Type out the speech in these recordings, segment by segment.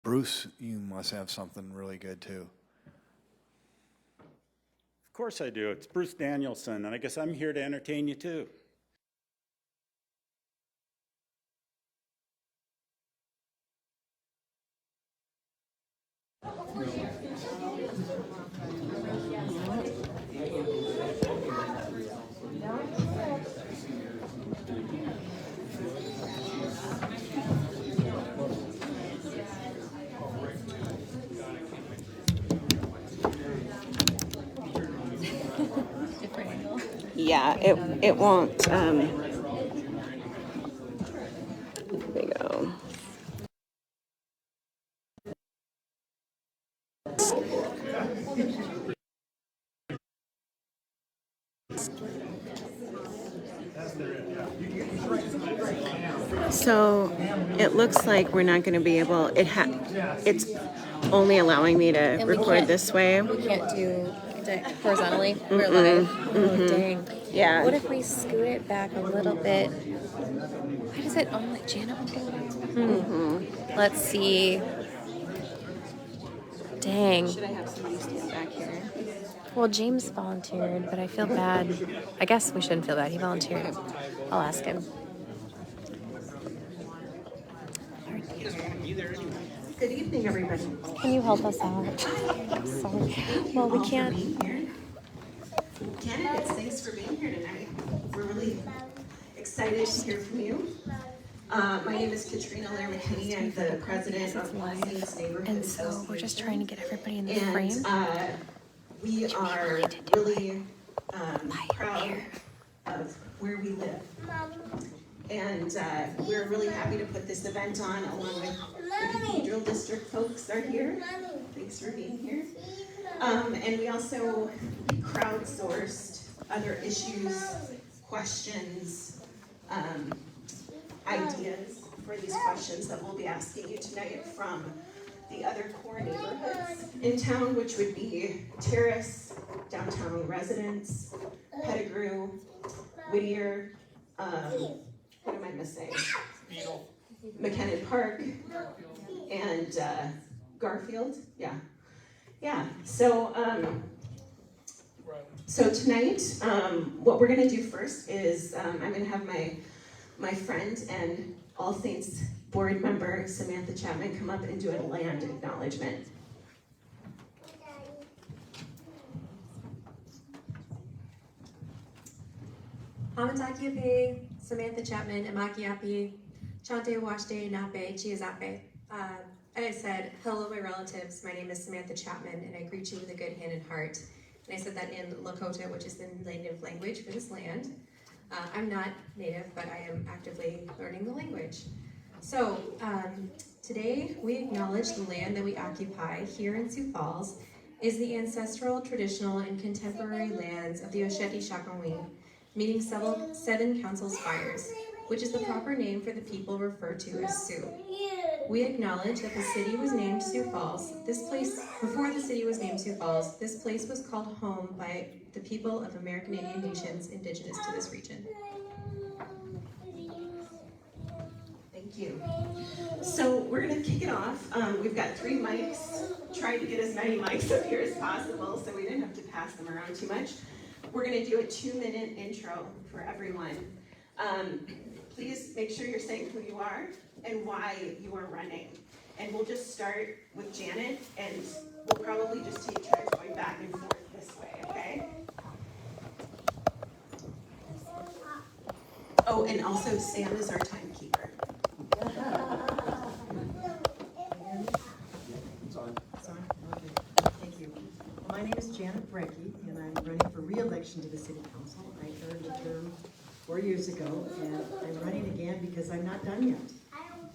Bruce, you must have something really good too. Of course I do. It's Bruce Danielson, and I guess I'm here to entertain you too. Yeah, it won't. There we go. So it looks like we're not going to be able. It's only allowing me to record this way. We can't do horizontally. We're live. Oh, dang. Yeah. What if we scoot it back a little bit? Why does it only Janet? Let's see. Dang. Should I have somebody stand back here? Well, James volunteered, but I feel bad. I guess we shouldn't feel bad. He volunteered. I'll ask him. Good evening, everybody. Can you help us out? Sorry. Well, we can't. Candidates, thanks for being here tonight. We're really excited to hear from you. My name is Katrina Laramacini. I'm the president of Lansing's Neighborhood And so Association. we're just trying to get everybody in the And frame. we are really proud of where we live. And we're really happy to put this event on along with the Cathedral District folks are here. Thanks for being here. And we also crowdsourced other issues, questions, ideas for these questions that we'll be asking you tonight from the other core neighborhoods in town, which would be Terrace, Downtown Residence, Pettigrew, Whittier, what am I missing? McKinnon Park, and Garfield, yeah. So tonight, what we're gonna do first is I'm gonna have my friend and All Saints board member Samantha Chapman come up and do a land acknowledgement. Amatakiape, Samantha Chapman, Amakiapi, Chante Washte Nape, Chiazape. I said, hello my relatives, my name is Samantha Chapman and I greet you with a good hand and heart. And I said that in Lakota, which is the native language for this land. I'm not native, but I am actively learning the language. So today we acknowledge the land that we occupy here in Sioux Falls is the ancestral, traditional, and contemporary lands of the Osheti Shakowin, meaning 7 council spires, which is the proper name for the people referred to as Sioux. We acknowledge that the city was named Sioux Falls. Before the city was named Sioux Falls, this place was called home by the people of American Indian nations indigenous to this region. Thank you. So we're gonna kick it off. We've got 3 mics. Tried to get as many mics up here as possible so we didn't have to pass them around too much. We're gonna do a 2-minute intro for everyone. Please make sure you're saying who you are and why you are running. And we'll just start with Janet, and we'll probably just take turns going back and forth this way, okay? Oh, and also Sam is our timekeeper. Thank you. Well, my name is Janet Brecky, and I'm running for re-election to the City Council. I earned a term 4 years ago, and I'm running again because I'm not done yet.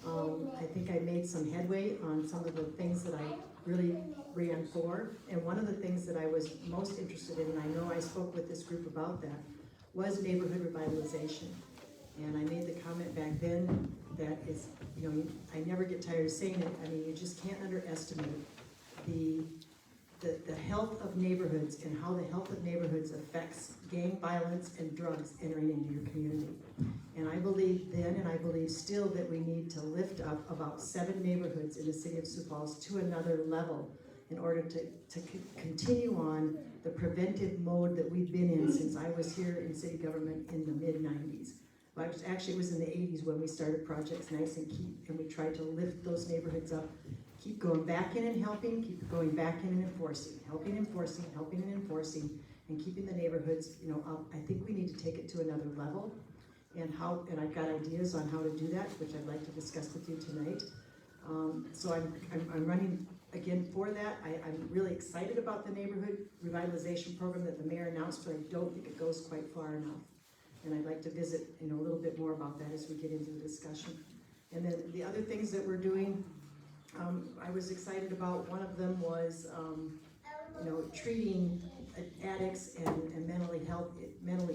I think I made some headway on some of the things that I really ran for, and one of the things that I was most interested in, and I know I spoke with this group about that, was neighborhood revitalization. And I made the comment back then that is, I never get tired of saying it. I mean, you just can't underestimate the the health of neighborhoods and how the health of neighborhoods affects gang violence and drugs entering into your community. And I believe then, and I believe still, that we need to lift up about 7 neighborhoods in the city of Sioux Falls to another level in order to continue on the preventive mode that we've been in since I was here in city government in the mid-90s. Well, actually, it was in the 80s when we started Projects Nice and Keep, and we tried to lift those neighborhoods up. Keep going back in and helping, keep going back in and enforcing, helping and enforcing, and keeping the neighborhoods, up. I think we need to take it to another level, and I've got ideas on how to do that, which I'd like to discuss with you tonight. So I'm running again for that. I'm really excited about the neighborhood revitalization program that the mayor announced, but I don't think it goes quite far enough. And I'd like to visit, a little bit more about that as we get into the discussion. And then the other things that we're doing, I was excited about. One of them was, treating addicts and mentally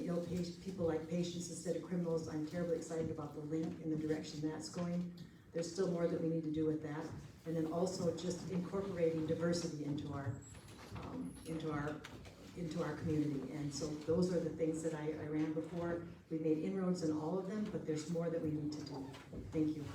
ill people like patients instead of criminals. I'm terribly excited about the link and the direction that's going. There's still more that we need to do with that. And then also just incorporating diversity into our community. And so those are the things that I ran before. We made inroads in all of them, but there's more that we need to do. Thank you.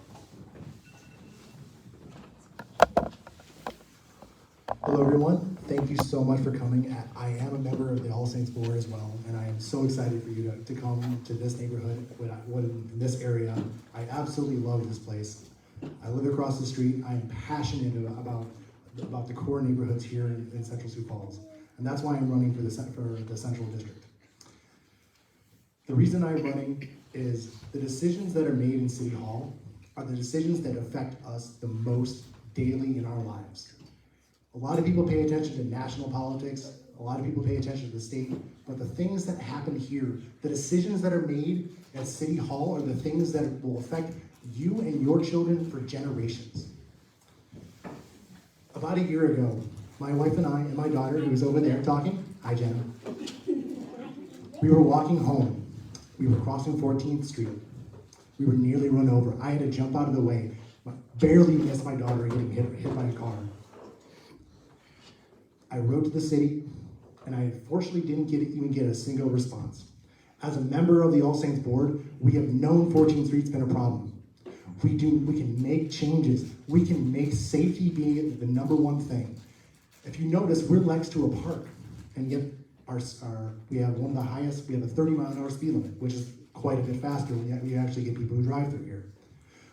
Hello everyone, thank you so much for coming. I am a member of the All Saints Board as well, and I am so excited for you to come to this neighborhood, in this area. I absolutely love this place. I live across the street. I am passionate about the core neighborhoods here in Central Sioux Falls, and that's why I'm running for the Central District. The reason I'm running is the decisions that are made in City Hall are the decisions that affect us the most daily in our lives. A lot of people pay attention to national politics, a lot of people pay attention to the state, but the things that happen here, the decisions that are made at City Hall are the things that will affect you and your children for generations. About a year ago, my wife and I and my daughter, who was over there talking, hi Jenna, we were walking home. We were crossing 14th Street. We were nearly run over. I had to jump out of the way, barely missed my daughter getting hit by a car. I wrote to the city, and I unfortunately didn't even get a single response. As a member of the All Saints Board, we have known 14th Street's been a problem. We can make changes. We can make safety being the #1 thing. If you notice, we're next to a park, and yet we have one of the highest. We have a 30-mile-an-hour speed limit, which is quite a bit faster. We actually get people who drive through here.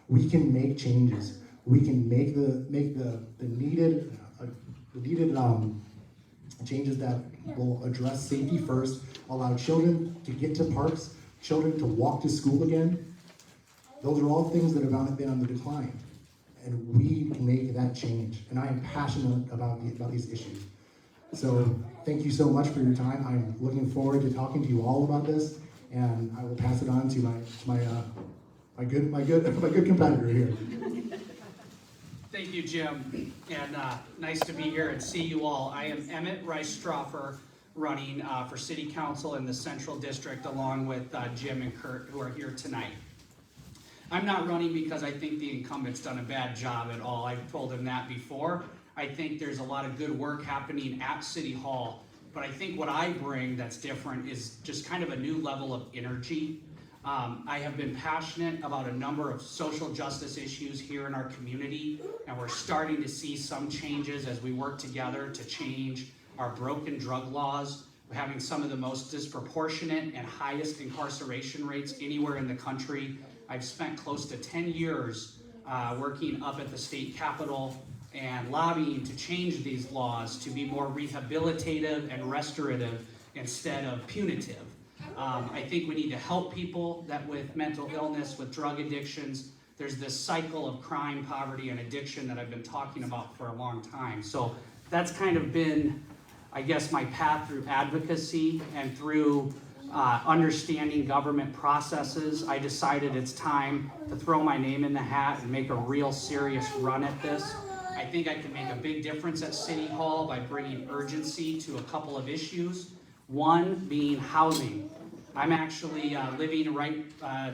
We can make changes. We can make the needed changes that will address safety first, allow children to get to parks, children to walk to school again. Those are all things that have been on the decline, and we can make that change. And I am passionate about these issues. So thank you so much for your time. I'm looking forward to talking to you all about this, and I will pass it on to my good competitor here. Thank you, Jim, and nice to be here and see you all. I am Emmett Rice-Stroffer, running for City Council in the Central District, along with Jim and Kurt, who are here tonight. I'm not running because I think the incumbent's done a bad job at all. I've told him that before. I think there's a lot of good work happening at City Hall, but I think what I bring that's different is just kind of a new level of energy. I have been passionate about a number of social justice issues here in our community, and we're starting to see some changes as we work together to change our broken drug laws. We're having some of the most disproportionate and highest incarceration rates anywhere in the country. I've spent close to 10 years working up at the state capitol and lobbying to change these laws to be more rehabilitative and restorative instead of punitive. I think we need to help people with mental illness, with drug addictions. There's this cycle of crime, poverty, and addiction that I've been talking about for a long time. So that's kind of been, I guess, my path through advocacy and through understanding government processes. I decided it's time to throw my name in the hat and make a real serious run at this. I think I can make a big difference at City Hall by bringing urgency to a couple of issues. One being housing. I'm actually living right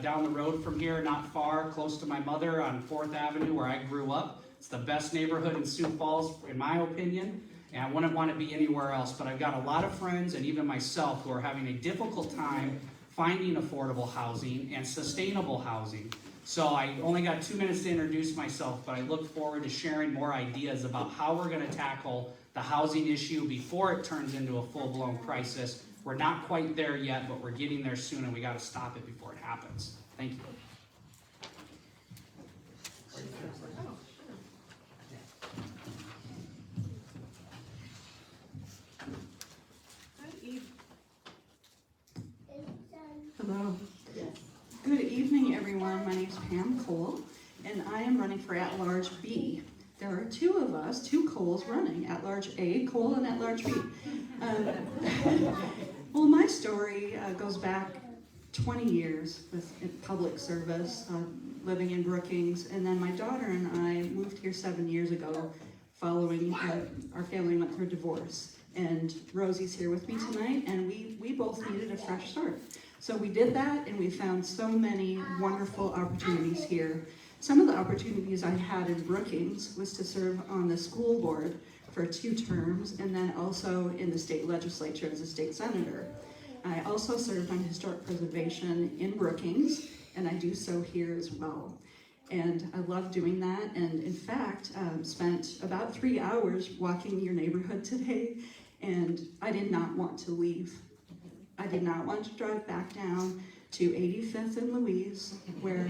down the road from here, not far, close to my mother on 4th Avenue where I grew up. It's the best neighborhood in Sioux Falls, in my opinion, and I wouldn't want to be anywhere else. But I've got a lot of friends and even myself who are having a difficult time finding affordable housing and sustainable housing. So I only got 2 minutes to introduce myself, but I look forward to sharing more ideas about how we're going to tackle the housing issue before it turns into a full-blown crisis. We're not quite there yet, but we're getting there soon, and we got to stop it before it happens. Thank you. Hello. Good evening, everyone. My name is Pam Cole, and I am running for at-large B. There are two of us, two Coles running, at-large A, Cole, and at-large B. Well, my story goes back 20 years with public service, living in Brookings, and then my daughter and I moved here 7 years ago following our family went through a divorce. And Rosie's here with me tonight, and we both needed a fresh start. So we did that, and we found so many wonderful opportunities here. Some of the opportunities I had in Brookings was to serve on the school board for 2 terms, and then also in the state legislature as a state senator. I also served on historic preservation in Brookings, and I do so here as well. And I love doing that, and in fact, spent about 3 hours walking your neighborhood today, and I did not want to leave. I did not want to drive back down to 85th and Louise, where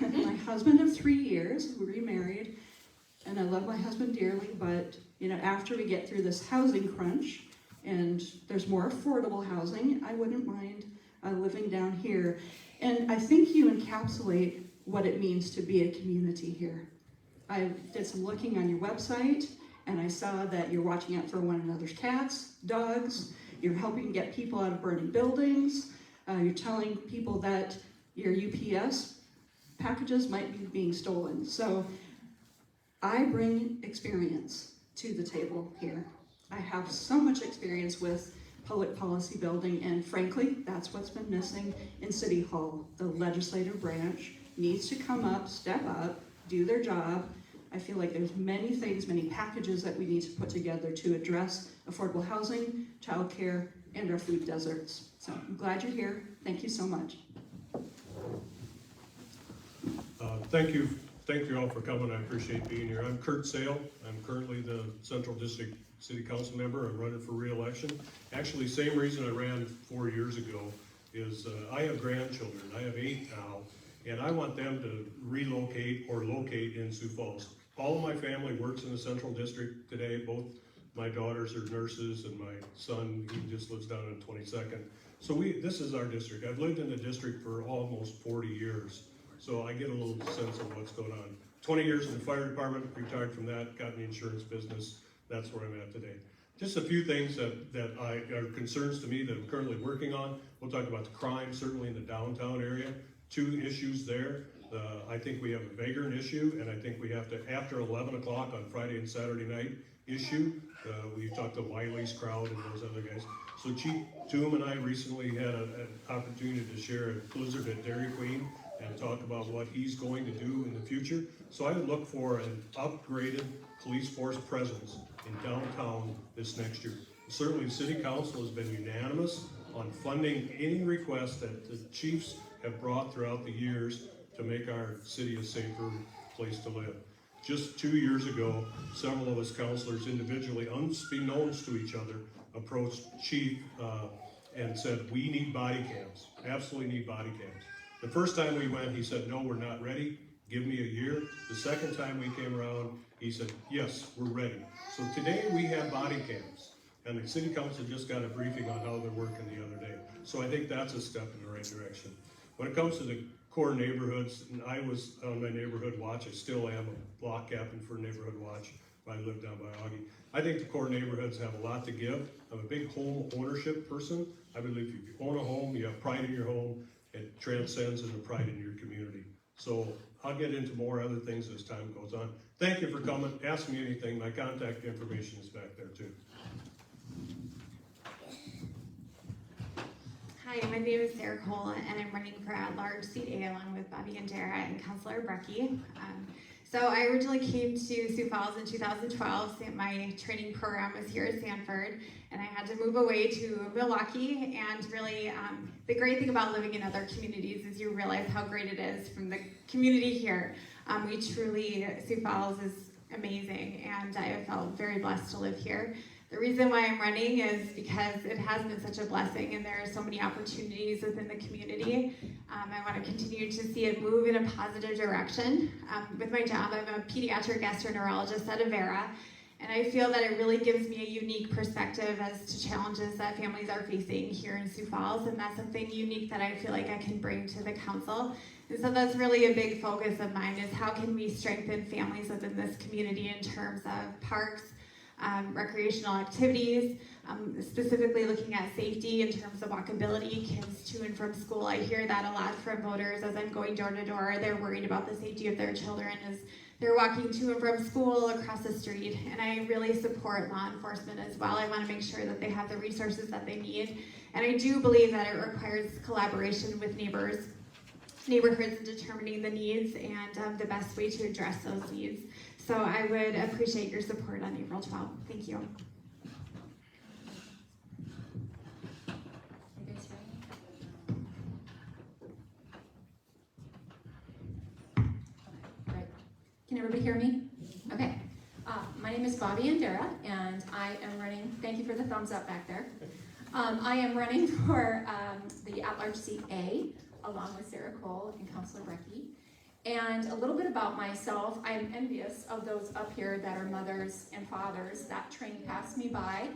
my husband of 3 years, we remarried, and I love my husband dearly, but after we get through this housing crunch, and there's more affordable housing, I wouldn't mind living down here. And I think you encapsulate what it means to be a community here. I did some looking on your website, and I saw that you're watching out for one another's cats, dogs, you're helping get people out of burning buildings, you're telling people that your UPS packages might be being stolen. So I bring experience to the table here. I have so much experience with public policy building, and frankly, that's what's been missing in City Hall. The legislative branch needs to come up, step up, do their job. I feel like there's many things, many packages that we need to put together to address affordable housing, childcare, and our food deserts. So I'm glad you're here. Thank you so much. Thank you all for coming. I appreciate being here. I'm Kurt Sale. I'm currently the Central District City Council member. I'm running for re-election. Actually, same reason I ran 4 years ago is I have grandchildren. I have 8 now, and I want them to relocate or locate in Sioux Falls. All of my family works in the Central District today. Both my daughters are nurses, and my son, he just lives down in 22nd. So this is our district. I've lived in the district for almost 40 years. So I get a little sense of what's going on. 20 years in the fire department, retired from that, got in the insurance business. That's where I'm at today. Just a few things that are concerns to me that I'm currently working on. We'll talk about the crime, certainly in the downtown area. 2 issues there. I think we have a vagrant issue, and I think we have to, after 11 o'clock on Friday and Saturday night, issue. We talked to Wiley's crowd and those other guys. So Chief Toom and I recently had an opportunity to share a blizzard at Dairy Queen and talk about what he's going to do in the future. So I would look for an upgraded police force presence in downtown this next year. Certainly the City Council has been unanimous on funding any request that the chiefs have brought throughout the years to make our city a safer place to live. Just 2 years ago, several of us councilors individually, unbeknownst to each other, approached Chief and said, we need body cams, absolutely need body cams. The first time we went, he said, no, we're not ready, give me a year. The second time we came around, he said, yes, we're ready. So today we have body cams, and the City Council just got a briefing on how they're working the other day. So I think that's a step in the right direction. When it comes to the core neighborhoods, and I was on my neighborhood watch, I still am a block captain for neighborhood watch. I live down by Augie. I think the core neighborhoods have a lot to give. I'm a big home ownership person. I believe if you own a home, you have pride in your home. It transcends into pride in your community. So I'll get into more other things as time goes on. Thank you for coming. Ask me anything. My contact information is back there too. Hi, my name is Sarah Cole, and I'm running for at-large seat A along with Bobby and Dara and Councilor Brecky. So I originally came to Sioux Falls in 2012. My training program was here at Sanford, and I had to move away to Milwaukee. And really, the great thing about living in other communities is you realize how great it is from the community here. Sioux Falls is amazing, and I have felt very blessed to live here. The reason why I'm running is because it has been such a blessing, and there are so many opportunities within the community. I want to continue to see it move in a positive direction. With my job, I'm a pediatric gastroenterologist at Avera, and I feel that it really gives me a unique perspective as to challenges that families are facing here in Sioux Falls, and that's something unique that I feel like I can bring to the council. And so that's really a big focus of mine, is how can we strengthen families within this community in terms of parks, recreational activities, specifically looking at safety in terms of walkability, kids to and from school. I hear that a lot from voters as I'm going door to door. They're worried about the safety of their children as they're walking to and from school across the street. And I really support law enforcement as well. I want to make sure that they have the resources that they need. And I do believe that it requires collaboration with neighborhoods in determining the needs and the best way to address those needs. So I would appreciate your support on April 12th. Thank you. Can everybody hear me? Okay. My name is Bobby Andera, and I am running, thank you for the thumbs up back there. I am running for the at-large seat A, along with Sarah Cole and Councilor Brecky. And a little bit about myself, I am envious of those up here that are mothers and fathers. That train passed me by,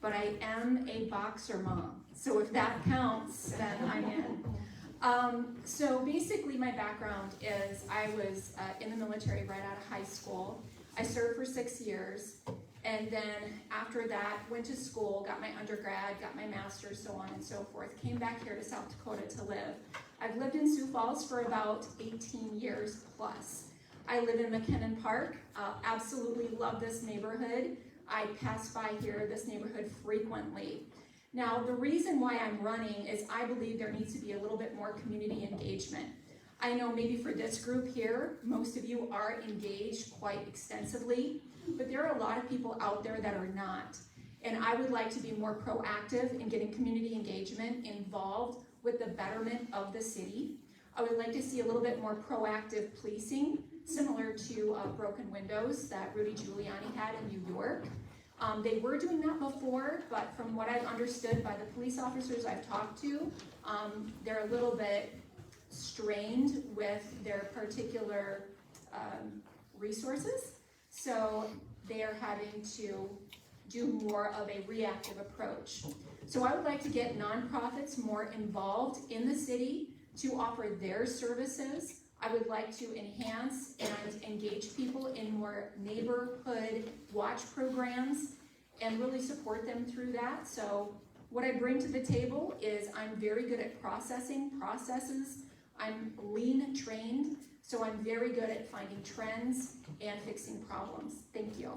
but I am a boxer mom. So if that counts, then I'm in. So basically my background is I was in the military right out of high school. I served for 6 years, and then after that went to school, got my undergrad, got my master's, so on and so forth. Came back here to South Dakota to live. I've lived in Sioux Falls for about 18 years plus. I live in McKinnon Park, absolutely love this neighborhood. I pass by here, this neighborhood, frequently. Now, the reason why I'm running is I believe there needs to be a little bit more community engagement. I know maybe for this group here, most of you are engaged quite extensively, but there are a lot of people out there that are not. And I would like to be more proactive in getting community engagement involved with the betterment of the city. I would like to see a little bit more proactive policing, similar to broken windows that Rudy Giuliani had in New York. They were doing that before, but from what I've understood by the police officers I've talked to, they're a little bit strained with their particular resources. So they are having to do more of a reactive approach. So I would like to get nonprofits more involved in the city to offer their services. I would like to enhance and engage people in more neighborhood watch programs and really support them through that. So what I bring to the table is I'm very good at processing processes. I'm lean trained, so I'm very good at finding trends and fixing problems. Thank you.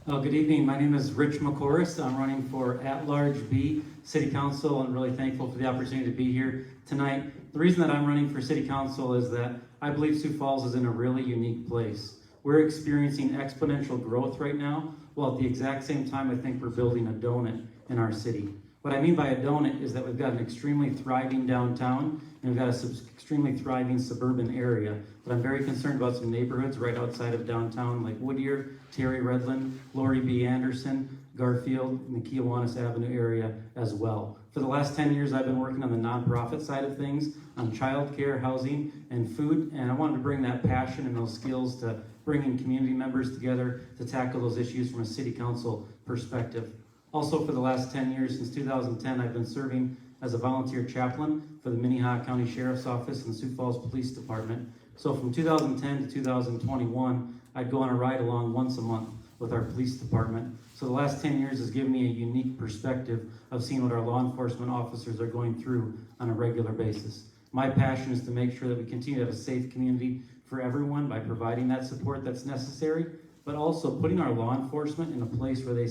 Good evening. My name is Rich McCorris. I'm running for at-large B City Council and really thankful for the opportunity to be here tonight. The reason that I'm running for City Council is that I believe Sioux Falls is in a really unique place. We're experiencing exponential growth right now, while at the exact same time I think we're building a donut in our city. What I mean by a donut is that we've got an extremely thriving downtown and we've got an extremely thriving suburban area. But I'm very concerned about some neighborhoods right outside of downtown like Whittier, Terry Redland, Lori B. Anderson, Garfield, and the Kiwanis Avenue area as well. For the last 10 years, I've been working on the nonprofit side of things, on childcare, housing, and food, and I wanted to bring that passion and those skills to bringing community members together to tackle those issues from a city council perspective. Also, for the last 10 years, since 2010, I've been serving as a volunteer chaplain for the Minnehaha County Sheriff's Office and Sioux Falls Police Department. So from 2010 to 2021, I'd go on a ride along once a month with our police department. So the last 10 years has given me a unique perspective of seeing what our law enforcement officers are going through on a regular basis. My passion is to make sure that we continue to have a safe community for everyone by providing that support that's necessary, but also putting our law enforcement in a place where they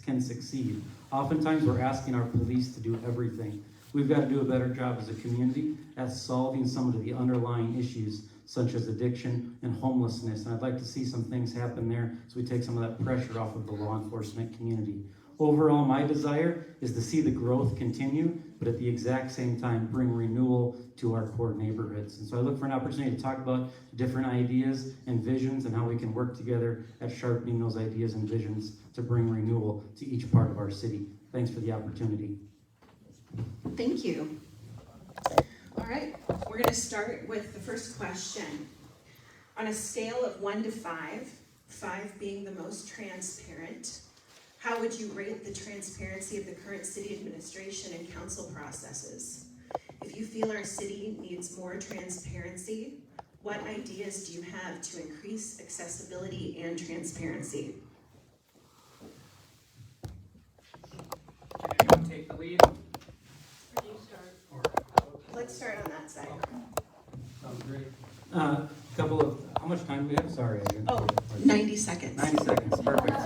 can succeed. Oftentimes we're asking our police to do everything. We've got to do a better job as a community at solving some of the underlying issues such as addiction and homelessness. And I'd like to see some things happen there so we take some of that pressure off of the law enforcement community. Overall, my desire is to see the growth continue, but at the exact same time, bring renewal to our core neighborhoods. And so I look for an opportunity to talk about different ideas and visions and how we can work together at sharpening those ideas and visions to bring renewal to each part of our city. Thanks for the opportunity. Thank you. All right, we're going to start with the first question. On a scale of 1 to 5, 5 being the most transparent, how would you rate the transparency of the current city administration and council processes? If you feel our city needs more transparency, what ideas do you have to increase accessibility and transparency? Can anyone take the lead? Let's start on that side. Sounds great. Couple of, how much time do we have? Sorry. 90 seconds. 90 seconds, perfect.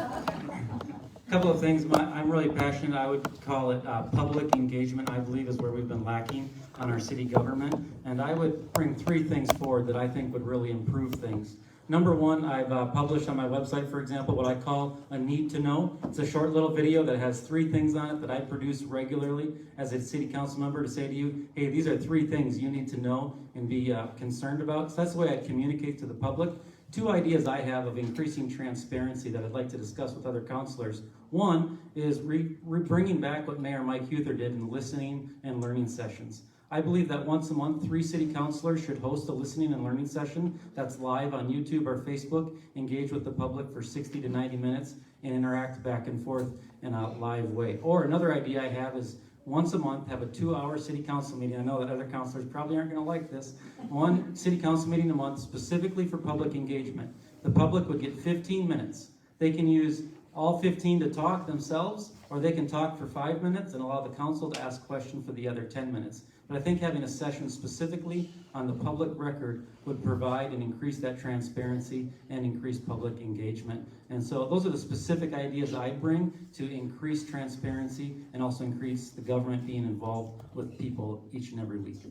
Couple of things. I'm really passionate. I would call it public engagement, I believe, is where we've been lacking on our city government. And I would bring 3 things forward that I think would really improve things. Number 1, I've published on my website, for example, what I call a need to know. It's a short little video that has 3 things on it that I produce regularly as a city council member to say to you, hey, these are 3 things you need to know and be concerned about. So that's the way I communicate to the public. 2 ideas I have of increasing transparency that I'd like to discuss with other councilors. One is bringing back what Mayor Mike Huther did in listening and learning sessions. I believe that once a month, 3 city councilors should host a listening and learning session that's live on YouTube or Facebook, engage with the public for 60 to 90 minutes, and interact back and forth in a live way. Or another idea I have is once a month, have a 2-hour city council meeting. I know that other councilors probably aren't going to like this. 1 city council meeting a month specifically for public engagement. The public would get 15 minutes. They can use all 15 to talk themselves, or they can talk for 5 minutes and allow the council to ask questions for the other 10 minutes. But I think having a session specifically on the public record would provide and increase that transparency and increase public engagement. And so those are the specific ideas I bring to increase transparency and also increase the government being involved with people each and every week.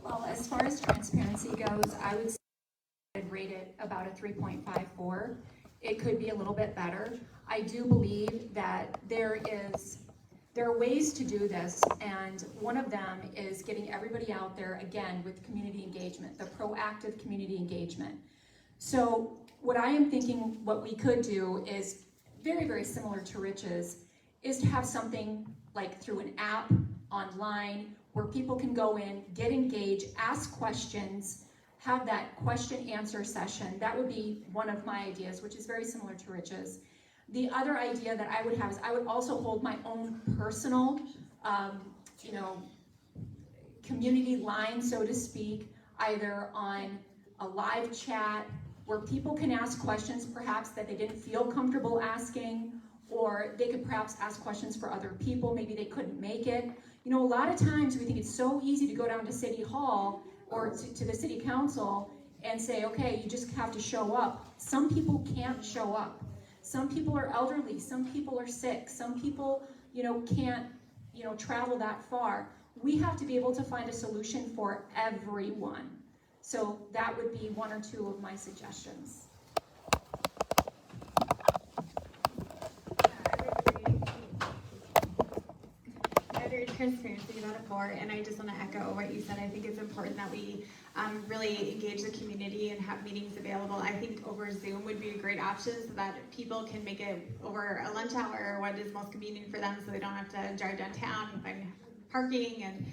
Well, as far as transparency goes, I would say I'd rate it about a 3.54. It could be a little bit better. I do believe that there are ways to do this, and one of them is getting everybody out there, again, with community engagement, the proactive community engagement. So what I am thinking what we could do is very, very similar to Rich's, is to have something like through an app, online, where people can go in, get engaged, ask questions, have that question answer session. That would be one of my ideas, which is very similar to Rich's. The other idea that I would have is I would also hold my own personal, community line, so to speak, either on a live chat where people can ask questions perhaps that they didn't feel comfortable asking, or they could perhaps ask questions for other people, maybe they couldn't make it. You know, a lot of times we think it's so easy to go down to City Hall or to the City Council and say, okay, you just have to show up. Some people can't show up. Some people are elderly, some people are sick, some people, can't, travel that far. We have to be able to find a solution for everyone. So that would be 1 or 2 of my suggestions. I agree transparency about it more, and I just want to echo what you said. I think it's important that we really engage the community and have meetings available. I think over Zoom would be a great option so that people can make it over a lunch hour or what is most convenient for them, so they don't have to drive downtown and find parking. And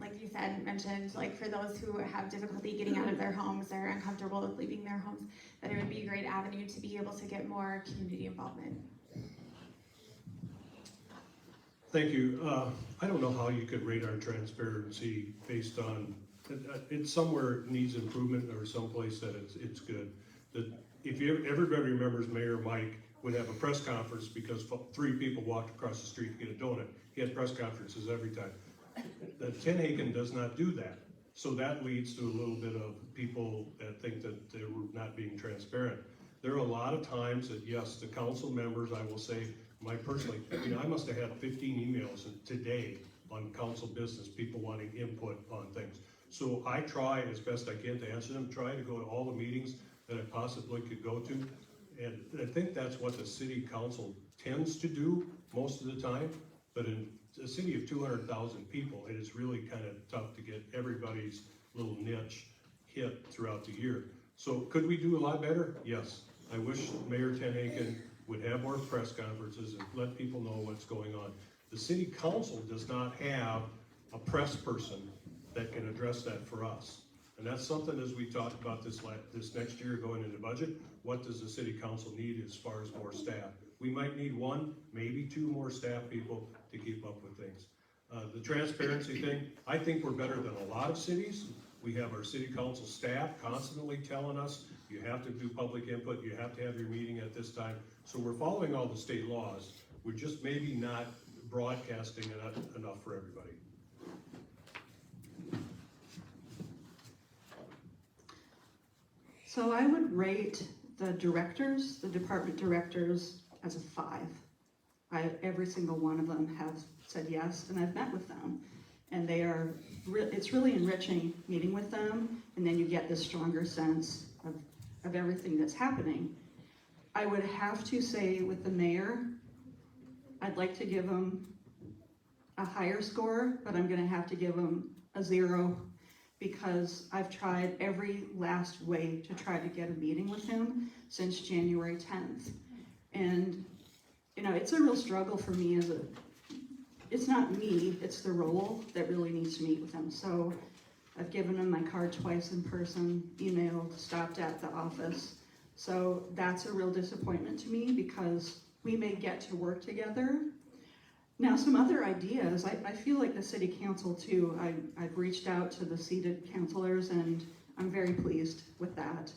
like you said, mentioned, like for those who have difficulty getting out of their homes or uncomfortable with leaving their homes, that it would be a great avenue to be able to get more community involvement. Thank you. I don't know how you could rate our transparency based on, it's somewhere it needs improvement or someplace that it's good. That if everybody remembers Mayor Mike would have a press conference because 3 people walked across the street to get a donut. He had press conferences every time. Tenhaken does not do that. So that leads to a little bit of people that think that they're not being transparent. There are a lot of times that, yes, the council members, I will say, personally, I must have had 15 emails today on council business, people wanting input on things. So I try as best I can to answer them, try to go to all the meetings that I possibly could go to. And I think that's what the city council tends to do most of the time. But in a city of 200,000 people, it is really kind of tough to get everybody's little niche hit throughout the year. So could we do a lot better? Yes. I wish Mayor Tenhaken would have more press conferences and let people know what's going on. The city council does not have a press person that can address that for us. And that's something, as we talked about this next year going into budget, what does the city council need as far as more staff? We might need 1, maybe 2 more staff people to keep up with things. The transparency thing, I think we're better than a lot of cities. We have our city council staff constantly telling us, you have to do public input, you have to have your meeting at this time. So we're following all the state laws. We're just maybe not broadcasting enough for everybody. So I would rate the directors, the department directors, as a 5. Every single one of them have said yes, and I've met with them. And they are, it's really enriching meeting with them, and then you get this stronger sense of everything that's happening. I would have to say with the mayor, I'd like to give him a higher score, but I'm gonna have to give him a 0 because I've tried every last way to try to get a meeting with him since January 10th. And, you know, it's a real struggle for me it's not me, it's the role that really needs to meet with him. So I've given him my card twice in person, emailed, stopped at the office. So that's a real disappointment to me because we may get to work together. Now, some other ideas, I feel like the city council too, I've reached out to the seated councilors and I'm very pleased with that.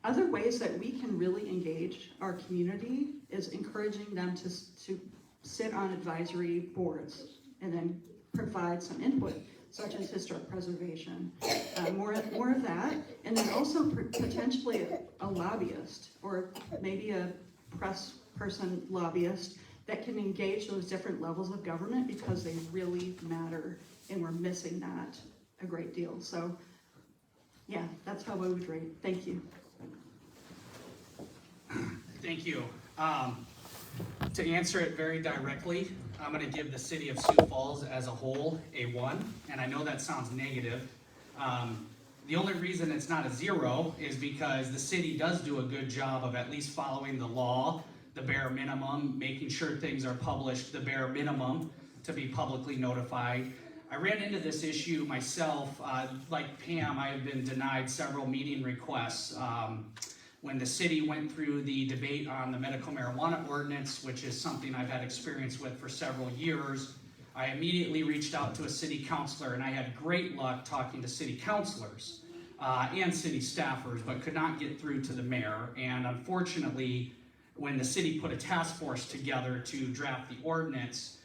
Other ways that we can really engage our community is encouraging them to sit on advisory boards and then provide some input, such as historic preservation. More of that, and then also potentially a lobbyist or maybe a press person lobbyist that can engage those different levels of government because they really matter and we're missing that a great deal. So yeah, that's how I would rate. Thank you. Thank you. To answer it very directly, I'm going to give the city of Sioux Falls as a whole a 1, and I know that sounds negative. The only reason it's not a 0 is because the city does do a good job of at least following the law, the bare minimum, making sure things are published, the bare minimum to be publicly notified. I ran into this issue myself. Like Pam, I have been denied several meeting requests. When the city went through the debate on the medical marijuana ordinance, which is something I've had experience with for several years, I immediately reached out to a city councilor, and I had great luck talking to city councilors and city staffers, but could not get through to the mayor. And unfortunately, when the city put a task force together to draft the ordinance,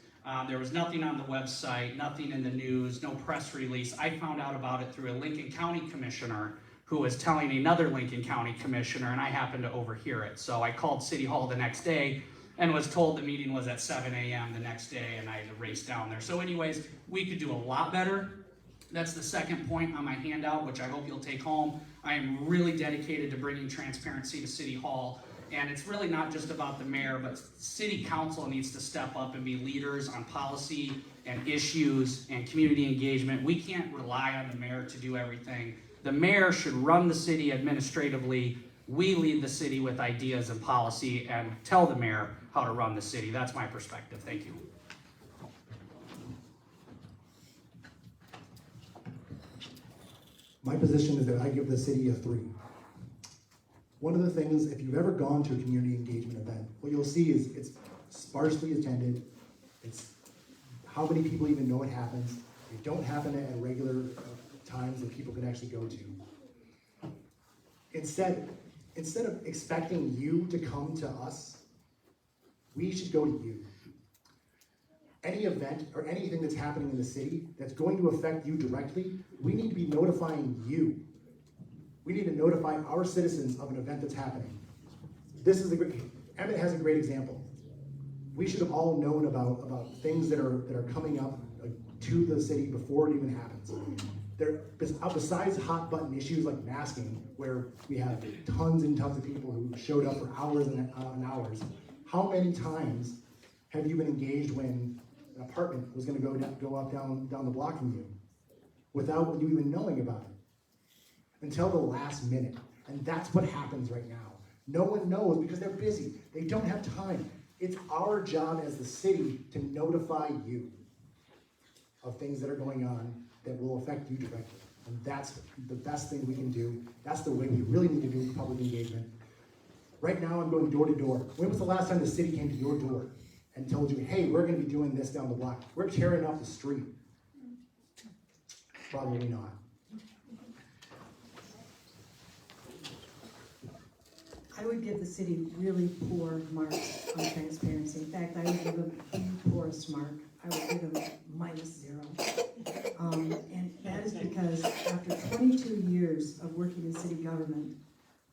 there was nothing on the website, nothing in the news, no press release. I found out about it through a Lincoln County commissioner who was telling another Lincoln County commissioner, and I happened to overhear it. So I called City Hall the next day and was told the meeting was at 7 a.m. the next day, and I had to race down there. So anyways, we could do a lot better. That's the second point on my handout, which I hope you'll take home. I am really dedicated to bringing transparency to City Hall. And it's really not just about the mayor, but city council needs to step up and be leaders on policy and issues and community engagement. We can't rely on the mayor to do everything. The mayor should run the city administratively. We lead the city with ideas and policy and tell the mayor how to run the city. That's my perspective. Thank you. My position is that I give the city a 3. One of the things, if you've ever gone to a community engagement event, what you'll see is it's sparsely attended. It's how many people even know it happens. They don't happen at regular times that people can actually go to. Instead of expecting you to come to us, we should go to you. Any event or anything that's happening in the city that's going to affect you directly, we need to be notifying you. We need to notify our citizens of an event that's happening. Emmett has a great example. we should have all known about things that are coming up to the city before it even happens. Besides hot button issues like masking, where we have tons and tons of people who showed up for hours and hours, how many times have you been engaged when an apartment was going to go up down the block from you without you even knowing about it until the last minute? And that's what happens right now. No one knows because they're busy. They don't have time. It's our job as the city to notify you of things that are going on that will affect you directly. And that's the best thing we can do. That's the way we really need to do public engagement. Right now, I'm going door to door. When was the last time the city came to your door and told you, hey, we're going to be doing this down the block? We're tearing up the street. Probably not. I would give the city really poor marks on transparency. In fact, I would give them the poorest mark. I would give them -0. And that is because after 22 years of working in city government,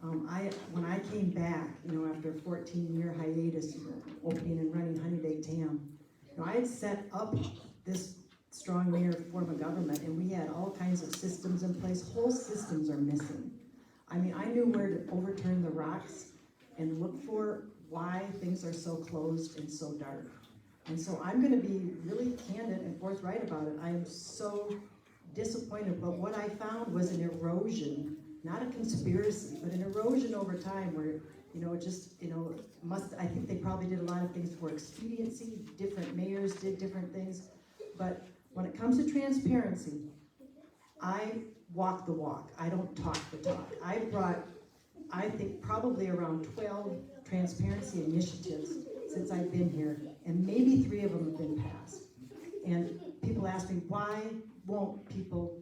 when I came back, after a 14-year hiatus, opening and running Honey Baked Ham, I had set up this strong mayor form of government, and we had all kinds of systems in place. Whole systems are missing. I mean, I knew where to overturn the rocks and look for why things are so closed and so dark. And so I'm going to be really candid and forthright about it. I am so disappointed, but what I found was an erosion, not a conspiracy, but an erosion over time where, I think they probably did a lot of things for expediency. Different mayors did different things. But when it comes to transparency, I walk the walk. I don't talk the talk. I brought, I think, probably around 12 transparency initiatives since I've been here, and maybe 3 of them have been passed. And people ask me, why won't people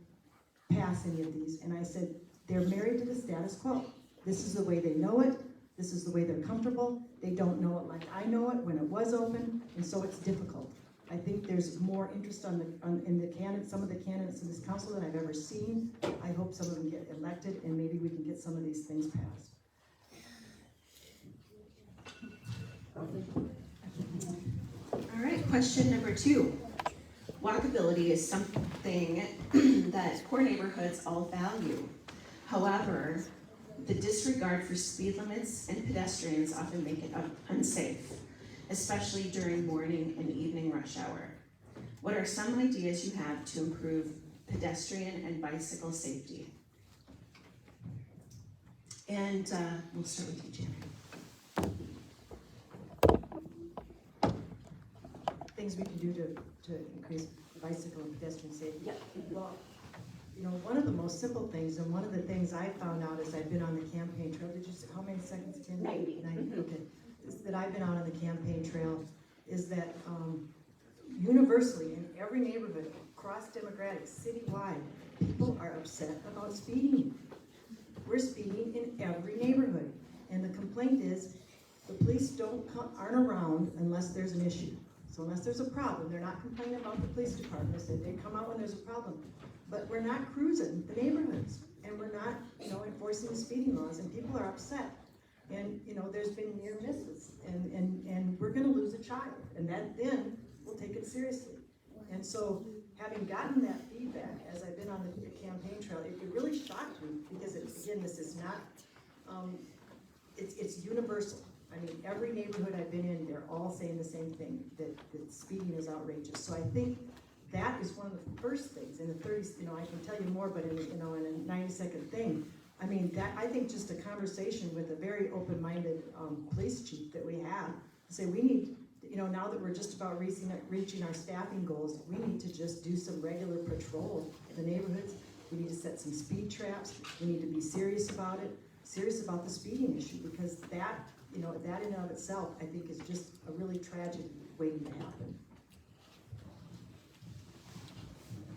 pass any of these? And I said, they're married to the status quo. This is the way they know it. This is the way they're comfortable. They don't know it like I know it when it was open, and so it's difficult. I think there's more interest in the candidates, some of the candidates in this council than I've ever seen. I hope some of them get elected, and maybe we can get some of these things passed. All right, question number 2. Walkability is something that poor neighborhoods all value. However, the disregard for speed limits and pedestrians often make it unsafe, especially during morning and evening rush hour. What are some ideas you have to improve pedestrian and bicycle safety? And we'll start with you, Janet. Things we can do to increase bicycle and pedestrian safety. Yeah. Well, one of the most simple things, and one of the things I found out as I've been on the campaign trail, how many seconds again? 90. Okay. That I've been out on the campaign trail is that universally in every neighborhood, across demographics, citywide, people are upset about speeding. We're speeding in every neighborhood, and the complaint is the police aren't around unless there's an issue. So unless there's a problem, they're not complaining about the police department. They come out when there's a problem, but we're not cruising the neighborhoods, and we're not, enforcing the speeding laws, and people are upset. And there's been near misses, and we're going to lose a child, and then we'll take it seriously. And so, having gotten that feedback as I've been on the campaign trail, it really shocked me because this is not, it's universal. I mean, every neighborhood I've been in, they're all saying the same thing, that speeding is outrageous. So I think that is one of the first things in the 30s. I can tell you more, but in a 90-second thing. I mean, I think just a conversation with a very open-minded police chief that we have, say we need, now that we're just about reaching our staffing goals, we need to just do some regular patrol in the neighborhoods. We need to set some speed traps. We need to be serious about it, serious about the speeding issue, because that, that in and of itself, I think is just a really tragic waiting to happen.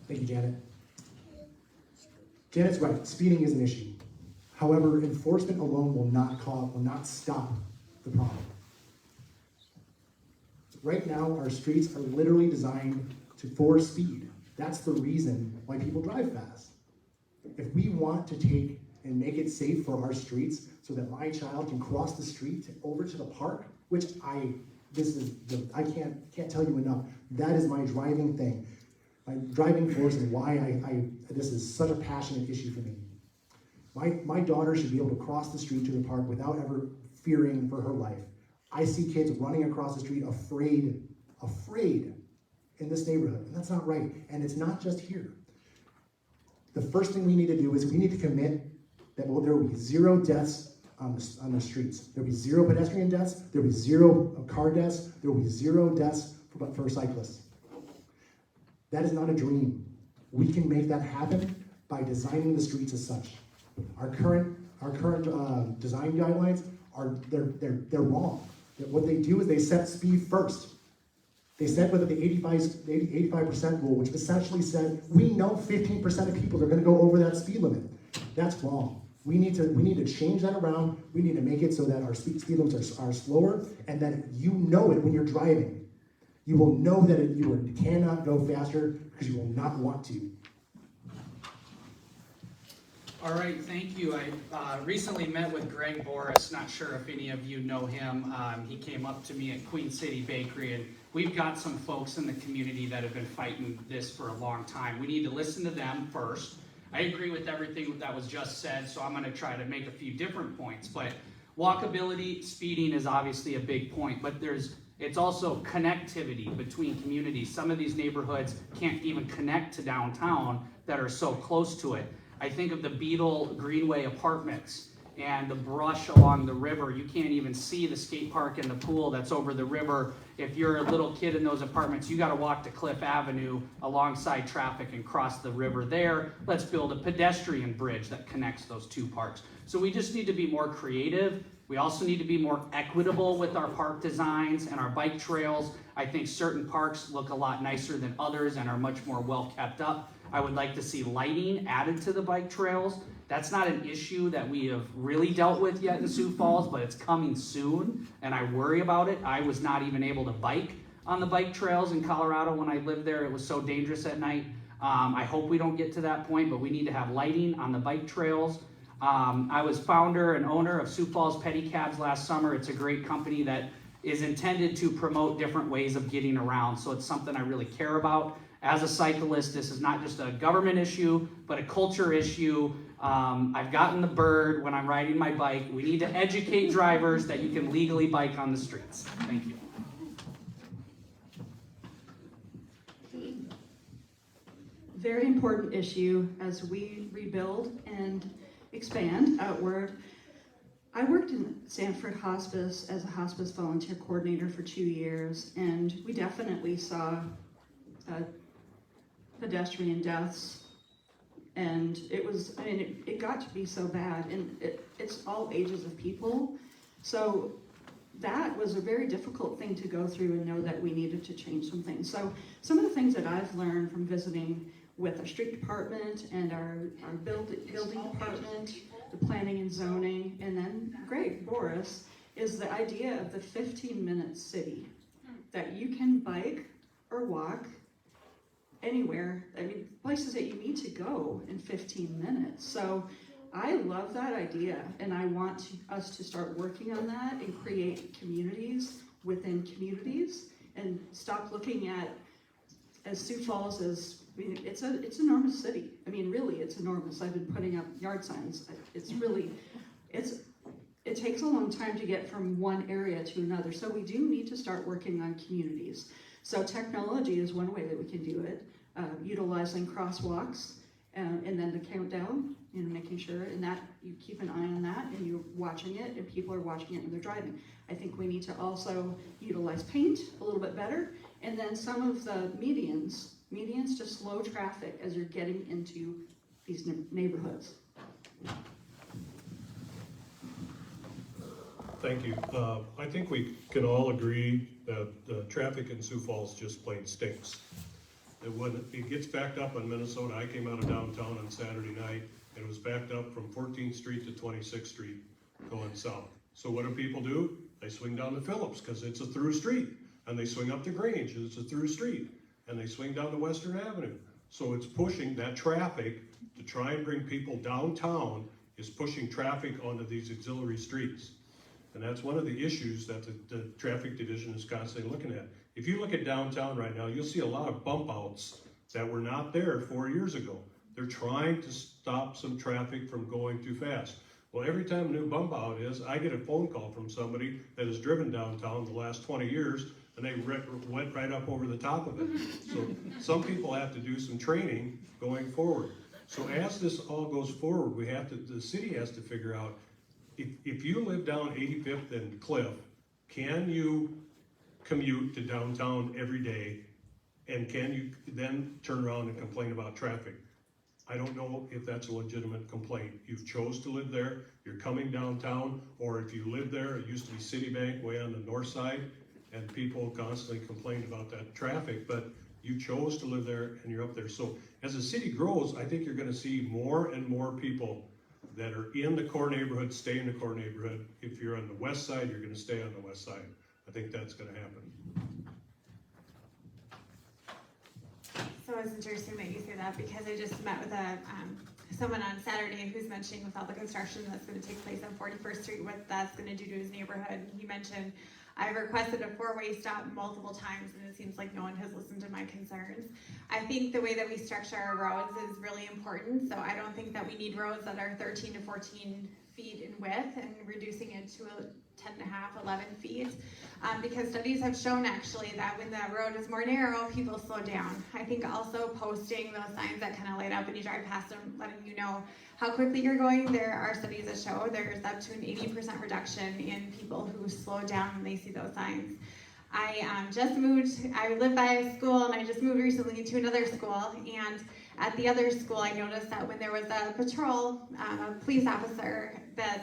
Thank you, Janet. Janet's right, speeding is an issue. However, enforcement alone will not stop the problem. Right now, our streets are literally designed for speed. That's the reason why people drive fast. If we want to take and make it safe for our streets so that my child can cross the street over to the park, which I I can't tell you enough. That is my driving thing, my driving force, and why this is such a passionate issue for me. My daughter should be able to cross the street to the park without ever fearing for her life. I see kids running across the street afraid in this neighborhood, and that's not right. And it's not just here. The first thing we need to do is we need to commit that there will be 0 deaths on the streets. There will be 0 pedestrian deaths. There will be 0 car deaths. There will be 0 deaths for cyclists. That is not a dream. We can make that happen by designing the streets as such. Our current design guidelines they're wrong. What they do is they set speed first. They said with the 85% rule, which essentially said we know 15% of people are going to go over that speed limit. That's wrong. We need to change that around. We need to make it so that our speed limits are slower, and that you know it when you're driving. You will know that you cannot go faster because you will not want to. All right, thank you. I recently met with Greg Boris. Not sure if any of you know him. He came up to me at Queen City Bakery, and we've got some folks in the community that have been fighting this for a long time. We need to listen to them first. I agree with everything that was just said, so I'm going to try to make a few different points. But walkability, speeding is obviously a big point, but it's also connectivity between communities. Some of these neighborhoods can't even connect to downtown that are so close to it. I think of the Beetle Greenway apartments and the brush along the river. You can't even see the skate park and the pool that's over the river. If you're a little kid in those apartments, you got to walk to Cliff Avenue alongside traffic and cross the river there. Let's build a pedestrian bridge that connects those 2 parks. So we just need to be more creative. We also need to be more equitable with our park designs and our bike trails. I think certain parks look a lot nicer than others and are much more well kept up. I would like to see lighting added to the bike trails. That's not an issue that we have really dealt with yet in Sioux Falls, but it's coming soon, and I worry about it. I was not even able to bike on the bike trails in Colorado when I lived there. It was so dangerous at night. I hope we don't get to that point, but we need to have lighting on the bike trails. I was founder and owner of Sioux Falls Pedicabs last summer. It's a great company that is intended to promote different ways of getting around, so it's something I really care about. As a cyclist, this is not just a government issue, but a culture issue. I've gotten the bird when I'm riding my bike. We need to educate drivers that you can legally bike on the streets. Thank you. Very important issue as we rebuild and expand outward. I worked in Sanford Hospice as a hospice volunteer coordinator for 2 years, and we definitely saw pedestrian deaths, and it got to be so bad, and it's all ages of people, so that was a very difficult thing to go through and know that we needed to change some things. So some of the things that I've learned from visiting with our street department and our building department, the planning and zoning, and then Greg Boris, is the idea of the 15-minute city, that you can bike or walk anywhere, places that you need to go in 15 minutes. So I love that idea, and I want us to start working on that and create communities within communities, and stop looking at Sioux Falls as, it's an enormous city. Really, it's enormous. I've been putting up yard signs. It takes a long time to get from one area to another. So we do need to start working on communities. So technology is one way that we can do it, utilizing crosswalks, and then the countdown, making sure, and that you keep an eye on that, and you're watching it, and people are watching it when they're driving. I think we need to also utilize paint a little bit better, and then some of the medians to slow traffic as you're getting into these neighborhoods. Thank you. I think we can all agree that traffic in Sioux Falls just plain stinks. And when it gets backed up on Minnesota, I came out of downtown on Saturday night, and it was backed up from 14th Street to 26th Street going south. So what do people do? They swing down to Phillips because it's a through street, and they swing up to Grange, it's a through street, and they swing down to Western Avenue. So it's pushing that traffic to try and bring people downtown, is pushing traffic onto these auxiliary streets. And that's one of the issues that the traffic division is constantly looking at. If you look at downtown right now, you'll see a lot of bump outs that were not there 4 years ago. They're trying to stop some traffic from going too fast. Well, every time a new bump out is, I get a phone call from somebody that has driven downtown the last 20 years, and they went right up over the top of it. So some people have to do some training going forward. So as this all goes forward, the city has to figure out, if you live down 85th and Cliff, can you commute to downtown every day, and can you then turn around and complain about traffic? I don't know if that's a legitimate complaint. You've chose to live there, you're coming downtown, or if you live there, it used to be Citibank way on the north side, and people constantly complained about that traffic, but you chose to live there and you're up there. So as the city grows, I think you're gonna see more and more people that are in the core neighborhood stay in the core neighborhood. If you're on the west side, you're gonna stay on the west side. I think that's gonna happen. So it's interesting that you say that, because I just met with someone on Saturday who's mentioning with all the construction that's going to take place on 41st Street, what that's going to do to his neighborhood. He mentioned, I've requested a 4-way stop multiple times, and it seems like no one has listened to my concerns. I think the way that we structure our roads is really important, so I don't think that we need roads that are 13 to 14 feet in width and reducing it to 10.5, 11 feet, because studies have shown actually that when the road is more narrow, people slow down. I think also posting those signs that kind of light up when you drive past them, letting you know how quickly you're going. There are studies that show there's up to an 80% reduction in people who slow down when they see those signs. I just moved, I live by a school, and I just moved recently to another school, and at the other school I noticed that when there was a patrol, a police officer, that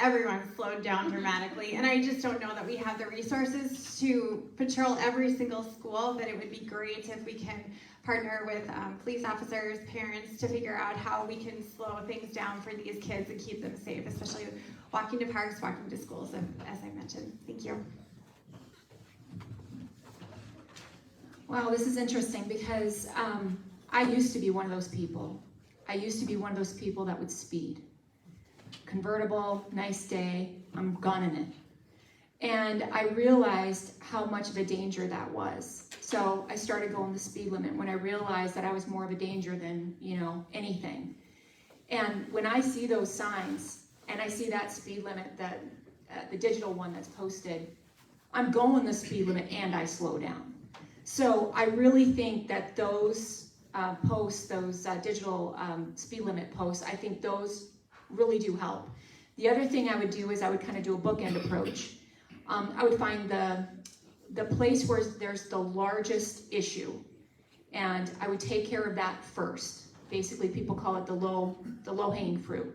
everyone slowed down dramatically, and I just don't know that we have the resources to patrol every single school, but it would be great if we can partner with police officers, parents, to figure out how we can slow things down for these kids and keep them safe, especially walking to parks, walking to schools, as I mentioned. Thank you. Well, this is interesting because I used to be one of those people. I used to be one of those people that would speed. Convertible, nice day, I'm gunning it. And I realized how much of a danger that was. So I started going the speed limit when I realized that I was more of a danger than, anything. And when I see those signs and I see that speed limit, that the digital one that's posted, I'm going the speed limit and I slow down. So I really think that those posts, those digital speed limit posts, I think those really do help. The other thing I would do is I would kind of do a bookend approach. I would find the place where there's the largest issue, and I would take care of that first. Basically, people call it the low-hanging fruit.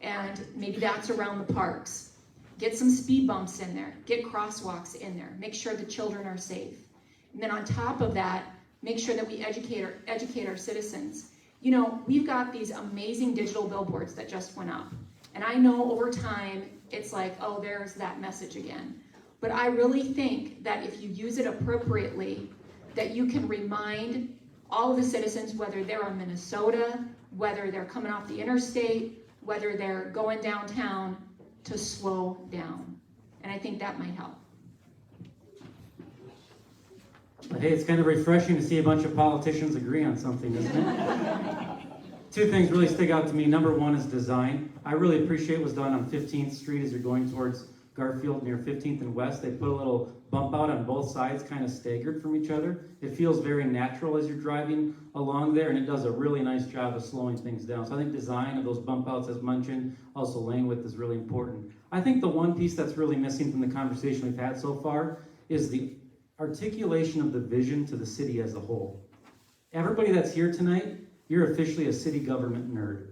And maybe that's around the parks. Get some speed bumps in there, get crosswalks in there, make sure the children are safe. And then on top of that, make sure that we educate our citizens. We've got these amazing digital billboards that just went up. And I know over time, it's like, oh, there's that message again. But I really think that if you use it appropriately, that you can remind all of the citizens, whether they're in Minnesota, whether they're coming off the interstate, whether they're going downtown, to slow down. And I think that might help. Hey, it's kind of refreshing to see a bunch of politicians agree on something, isn't it? Two things really stick out to me. Number one is design. I really appreciate what's done on 15th Street as you're going towards Garfield near 15th and West. They put a little bump out on both sides, kind of staggered from each other. It feels very natural as you're driving along there, and it does a really nice job of slowing things down. So I think design of those bump outs, as mentioned, also lane width is really important. I think the one piece that's really missing from the conversation we've had so far is the articulation of the vision to the city as a whole. Everybody that's here tonight, you're officially a city government nerd,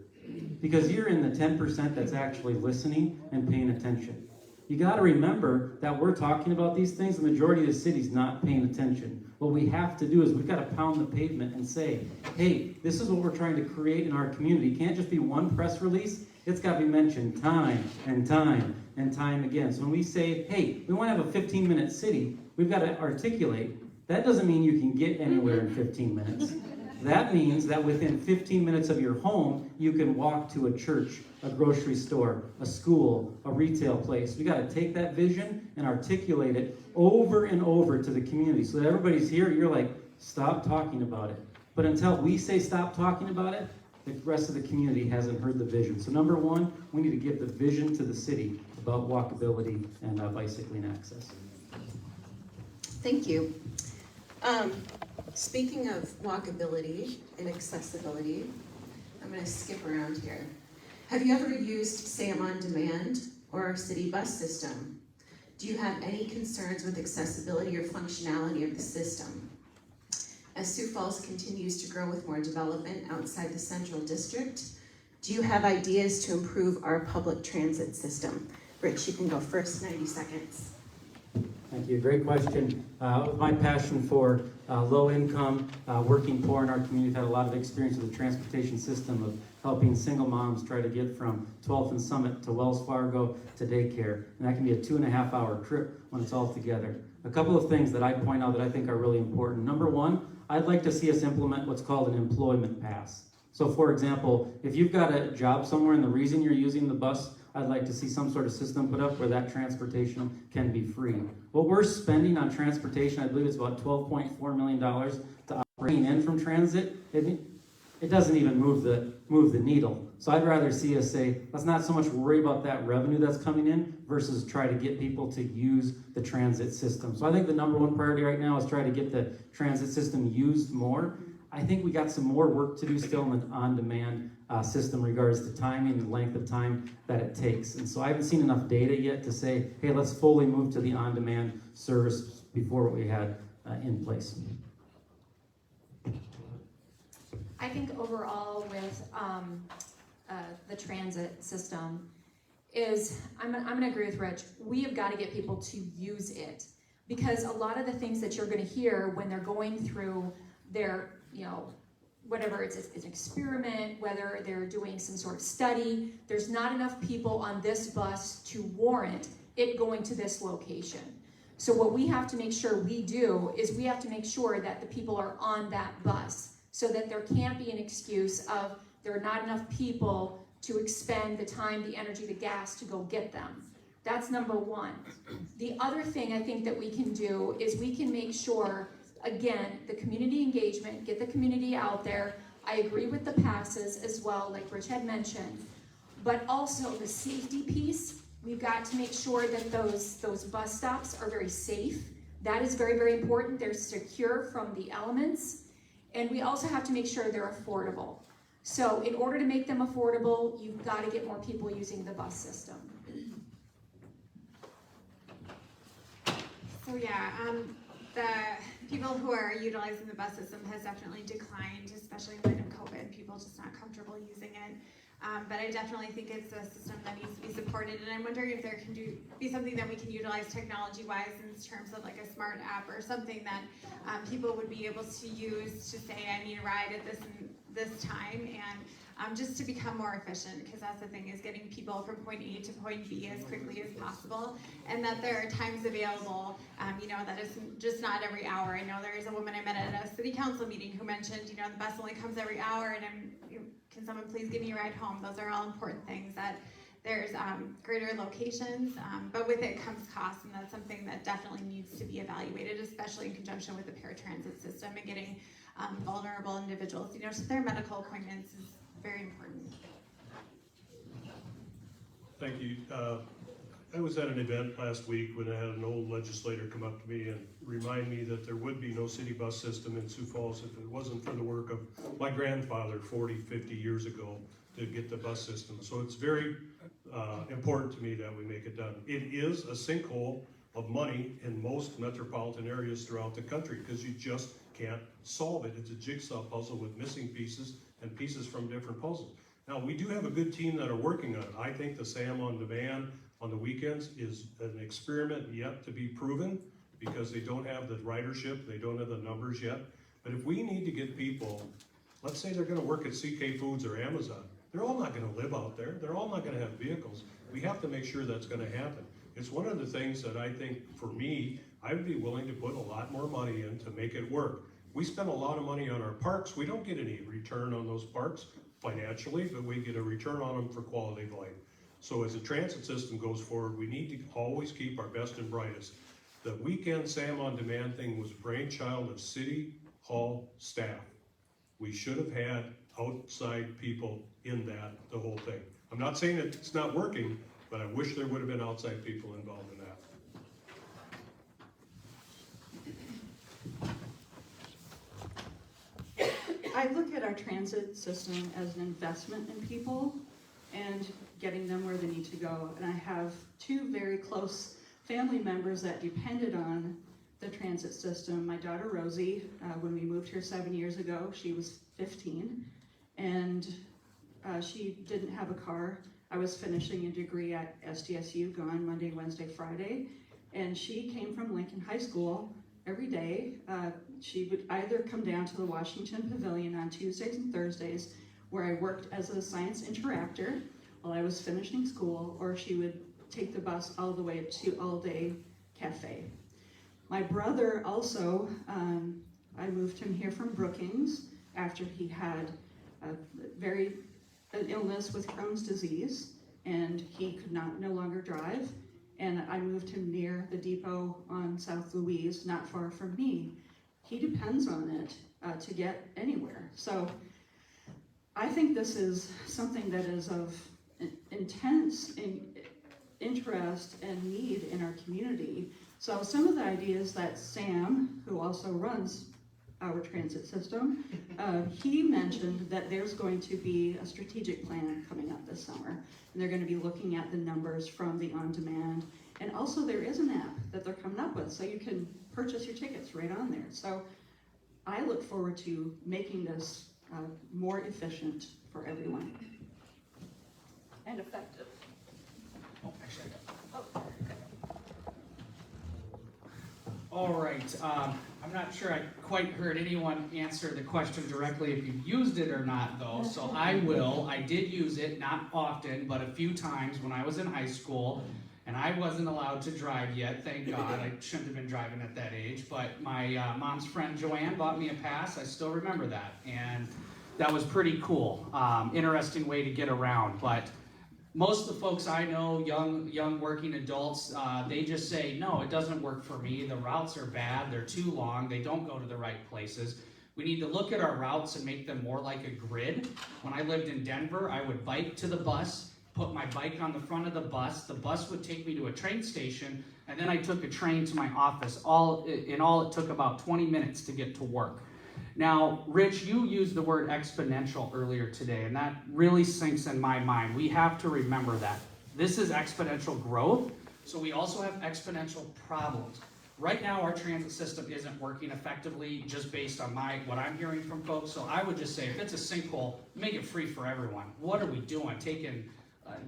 because you're in the 10% that's actually listening and paying attention. You got to remember that we're talking about these things, the majority of the city's not paying attention. What we have to do is we've got to pound the pavement and say, hey, this is what we're trying to create in our community. It can't just be one press release. It's got to be mentioned time and time and time again. So when we say, hey, we want to have a 15-minute city, we've got to articulate. That doesn't mean you can get anywhere in 15 minutes. That means that within 15 minutes of your home, you can walk to a church, a grocery store, a school, a retail place. We got to take that vision and articulate it over and over to the community so that everybody's here. You're like, stop talking about it. But until we say stop talking about it, the rest of the community hasn't heard the vision. So number one, we need to give the vision to the city about walkability and bicycling access. Thank you. Speaking of walkability and accessibility, I'm going to skip around here. Have you ever used SAM on Demand or our city bus system? Do you have any concerns with accessibility or functionality of the system? As Sioux Falls continues to grow with more development outside the central district, do you have ideas to improve our public transit system? Rich, you can go first, 90 seconds. Thank you. Great question. My passion for low income, working poor in our community, I've had a lot of experience with the transportation system of helping single moms try to get from 12th and Summit to Wells Fargo to daycare. And that can be a 2.5-hour trip when it's all together. A couple of things that I point out that I think are really important. Number one, I'd like to see us implement what's called an employment pass. So for example, if you've got a job somewhere and the reason you're using the bus, I'd like to see some sort of system put up where that transportation can be free. What we're spending on transportation, I believe it's about $12.4 million to operate in from transit. It doesn't even move the needle. So I'd rather see us say, let's not so much worry about that revenue that's coming in versus try to get people to use the transit system. So I think the number one priority right now is try to get the transit system used more. I think we got some more work to do still in the on-demand system regards to timing and length of time that it takes. And so I haven't seen enough data yet to say, hey, let's fully move to the on-demand service before what we had in place. I think overall with the transit system is, I'm gonna agree with Rich, we have got to get people to use it, because a lot of the things that you're gonna hear when they're going through their, whatever it's an experiment, whether they're doing some sort of study, there's not enough people on this bus to warrant it going to this location. So what we have to make sure we do is we have to make sure that the people are on that bus, so that there can't be an excuse of there are not enough people to expend the time, the energy, the gas to go get them. That's number one. The other thing I think that we can do is we can make sure, again, the community engagement, get the community out there. I agree with the passes as well, like Rich had mentioned, but also the safety piece. We've got to make sure that those bus stops are very safe. That is very, very important. They're secure from the elements. And we also have to make sure they're affordable. So in order to make them affordable, you've got to get more people using the bus system. So yeah, the people who are utilizing the bus system has definitely declined, especially in light of COVID, people just not comfortable using it. But I definitely think it's a system that needs to be supported, and I'm wondering if there can be something that we can utilize technology-wise in terms of like a smart app or something that people would be able to use to say, I need a ride at this time, and just to become more efficient, because that's the thing, is getting people from point A to point B as quickly as possible, and that there are times available, that is just not every hour. I know there is a woman I met at a city council meeting who mentioned, the bus only comes every hour, and can someone please give me a ride home? Those are all important things, that there's greater locations, but with it comes cost, and that's something that definitely needs to be evaluated, especially in conjunction with the paratransit system and getting vulnerable individuals, to their medical appointments is very important. Thank you. I was at an event last week when I had an old legislator come up to me and remind me that there would be no city bus system in Sioux Falls if it wasn't for the work of my grandfather 40, 50 years ago to get the bus system. So it's very important to me that we make it done. It is a sinkhole of money in most metropolitan areas throughout the country because you just can't solve it. It's a jigsaw puzzle with missing pieces and pieces from different puzzles. Now, we do have a good team that are working on it. I think the SAM on Demand on the weekends is an experiment yet to be proven because they don't have the ridership, they don't have the numbers yet. But if we need to get people, let's say they're gonna work at CK Foods or Amazon, they're all not gonna live out there, they're all not gonna have vehicles. We have to make sure that's gonna happen. It's one of the things that I think, for me, I would be willing to put a lot more money in to make it work. We spend a lot of money on our parks. We don't get any return on those parks financially, but we get a return on them for quality of life. So as the transit system goes forward, we need to always keep our best and brightest. The weekend Sam on Demand thing was a brainchild of City Hall staff. We should have had outside people in that, the whole thing. I'm not saying that it's not working, but I wish there would have been outside people involved in that. I look at our transit system as an investment in people and getting them where they need to go. And I have two very close family members that depended on the transit system. My daughter Rosie, when we moved here 7 years ago, she was 15, and she didn't have a car. I was finishing a degree at SDSU, gone Monday, Wednesday, Friday, and she came from Lincoln High School every day. She would either come down to the Washington Pavilion on Tuesdays and Thursdays, where I worked as a science interactor while I was finishing school, or she would take the bus all the way to All Day Cafe. My brother also, I moved him here from Brookings after he had an illness with Crohn's disease, and he could no longer drive. And I moved him near the depot on South Louise, not far from me. He depends on it to get anywhere. So I think this is something that is of intense interest and need in our community. So some of the ideas that Sam, who also runs our transit system, he mentioned that there's going to be a strategic plan coming up this summer, and they're going to be looking at the numbers from the on-demand, and also there is an app that they're coming up with, so you can purchase your tickets right on there. So I look forward to making this more efficient for everyone. And effective. Oh, actually, All right, I'm not sure I quite heard anyone answer the question directly if you've used it or not, though, so I will. I did use it, not often, but a few times when I was in high school, and I wasn't allowed to drive yet, thank God. I shouldn't have been driving at that age, but my mom's friend Joanne bought me a pass. I still remember that, and that was pretty cool. Interesting way to get around, but most of the folks I know, young working adults, they just say, no, it doesn't work for me. The routes are bad, they're too long, they don't go to the right places. We need to look at our routes and make them more like a grid. When I lived in Denver, I would bike to the bus, put my bike on the front of the bus would take me to a train station, and then I took a train to my office. In all, it took about 20 minutes to get to work. Now, Rich, you used the word exponential earlier today, and that really sinks in my mind. We have to remember that. This is exponential growth, so we also have exponential problems. Right now, our transit system isn't working effectively just based on what I'm hearing from folks, so I would just say, if it's a sinkhole, make it free for everyone. What are we doing? Taking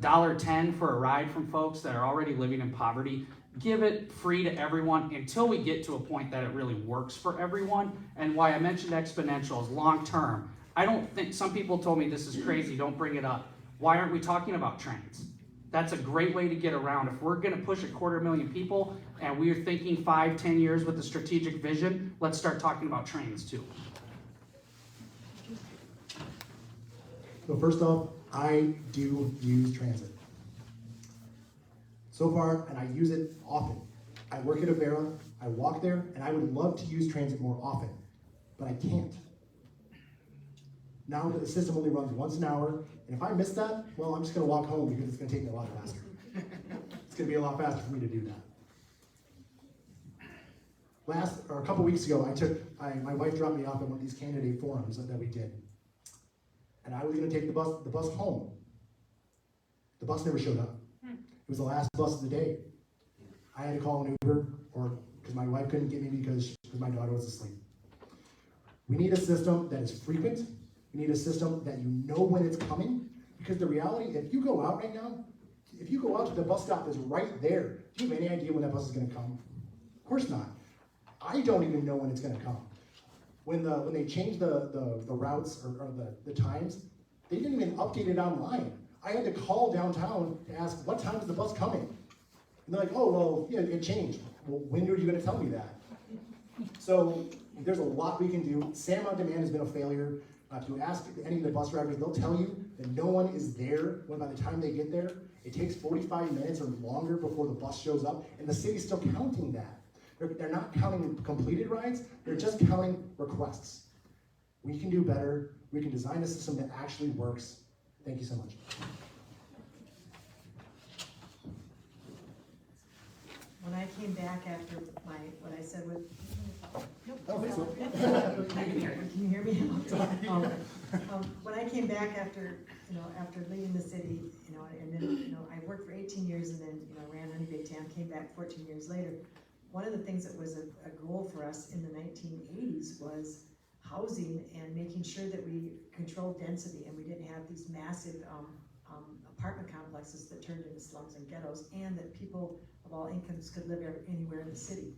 $1.10 for a ride from folks that are already living in poverty? Give it free to everyone until we get to a point that it really works for everyone. And why I mentioned exponential is long term. I don't think, some people told me this is crazy, don't bring it up. Why aren't we talking about trains? That's a great way to get around. If we're gonna push 250,000 people and we're thinking 5-10 years with a strategic vision, let's start talking about trains too. So first off, I do use transit. So far, and I use it often. I work at Avera, I walk there, and I would love to use transit more often, but I can't. Now that the system only runs once an hour, and if I miss that, well, I'm just gonna walk home because it's gonna take me a lot faster. It's gonna be a lot faster for me to do that. A couple weeks ago, my wife dropped me off at one of these candidate forums that we did. And I was gonna take the bus home. The bus never showed up. It was the last bus of the day. I had to call an Uber, because my wife couldn't get me because my daughter was asleep. We need a system that is frequent. We need a system that you know when it's coming. Because the reality, if you go out right now, if you go out to the bus stop that's right there, do you have any idea when that bus is gonna come? Of course not. I don't even know when it's gonna come. When they changed the routes or the times, they didn't even update it online. I had to call downtown to ask, what time is the bus coming? And they're like, oh, well, yeah, it changed. Well, when are you gonna tell me that? So There's a lot we can do. Sam on Demand has been a failure. If you ask any of the bus drivers, they'll tell you that no one is there when by the time they get there. It takes 45 minutes or longer before the bus shows up, and the city's still counting that. They're not counting completed rides, they're just counting requests. We can do better. We can design a system that actually works. Thank you so much. When I came back after what I said with, can you hear me? When I came back after leaving the city, and then, I worked for 18 years and then, ran Honey Baked Ham, came back 14 years later. One of the things that was a goal for us in the 1980s was housing and making sure that we controlled density and we didn't have these massive apartment complexes that turned into slums and ghettos, and that people of all incomes could live anywhere in the city.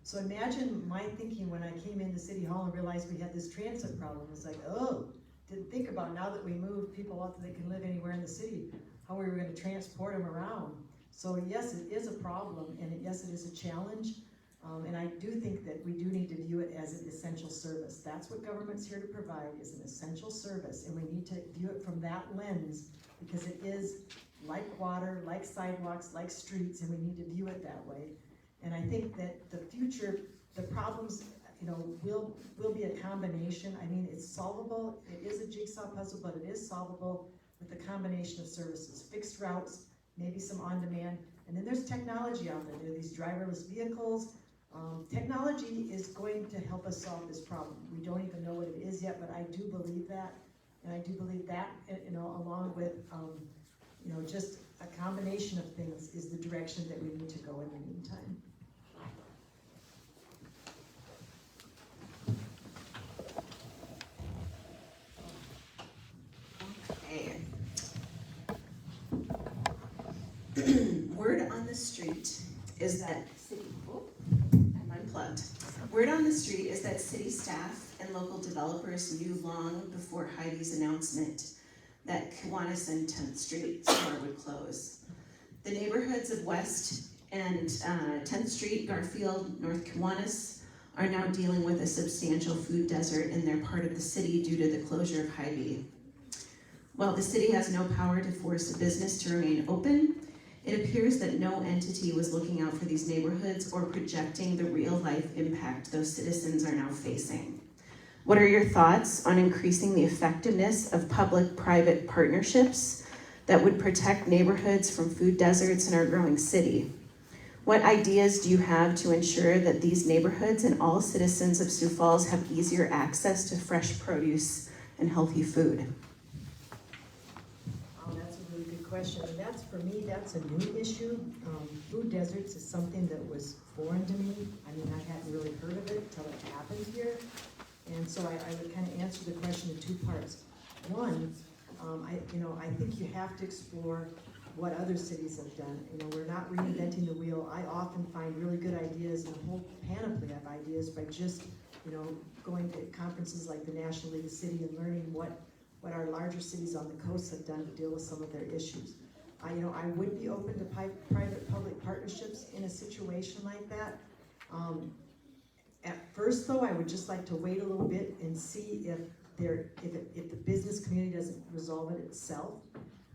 So imagine my thinking when I came into City Hall and realized we had this transit problem. It's like, oh, didn't think about now that we moved people out that they can live anywhere in the city, how we were going to transport them around. So yes, it is a problem, and yes, it is a challenge. And I do think that we do need to view it as an essential service. That's what government's here to provide, is an essential service, and we need to view it from that lens, because it is like water, like sidewalks, like streets, and we need to view it that way. And I think that the future, the problems, will be a combination. I mean, it's solvable. It is a jigsaw puzzle, but it is solvable with a combination of services, fixed routes, maybe some on-demand, and then there's technology out there. There are these driverless vehicles. Technology is going to help us solve this problem. We don't even know what it is yet, but I do believe that, and I do believe that, along with, just a combination of things is the direction that we need to go in the meantime. Word on the street is that I'm unplugged. Word on the street is that city staff and local developers knew long before Heidi's announcement that Kiwanis and 10th Street store would close. The neighborhoods of West and 10th Street, Garfield, North Kiwanis are now dealing with a substantial food desert in their part of the city due to the closure of Hy-Vee. While the city has no power to force a business to remain open, it appears that no entity was looking out for these neighborhoods or projecting the real-life impact those citizens are now facing. What are your thoughts on increasing the effectiveness of public-private partnerships that would protect neighborhoods from food deserts in our growing city? What ideas do you have to ensure that these neighborhoods and all citizens of Sioux Falls have easier access to fresh produce and healthy food? That's a really good question, and that's, for me, that's a new issue. Food deserts is something that was foreign to me. I mean, I hadn't really heard of it until it happened here. And so I would kind of answer the question in two parts. One, I think you have to explore what other cities have done. We're not reinventing the wheel. I often find really good ideas and a whole panoply of ideas by just, going to conferences like the National League of City and learning what our larger cities on the coast have done to deal with some of their issues. I would be open to private-public partnerships in a situation like that. At first, though, I would just like to wait a little bit and see if the business community doesn't resolve it itself,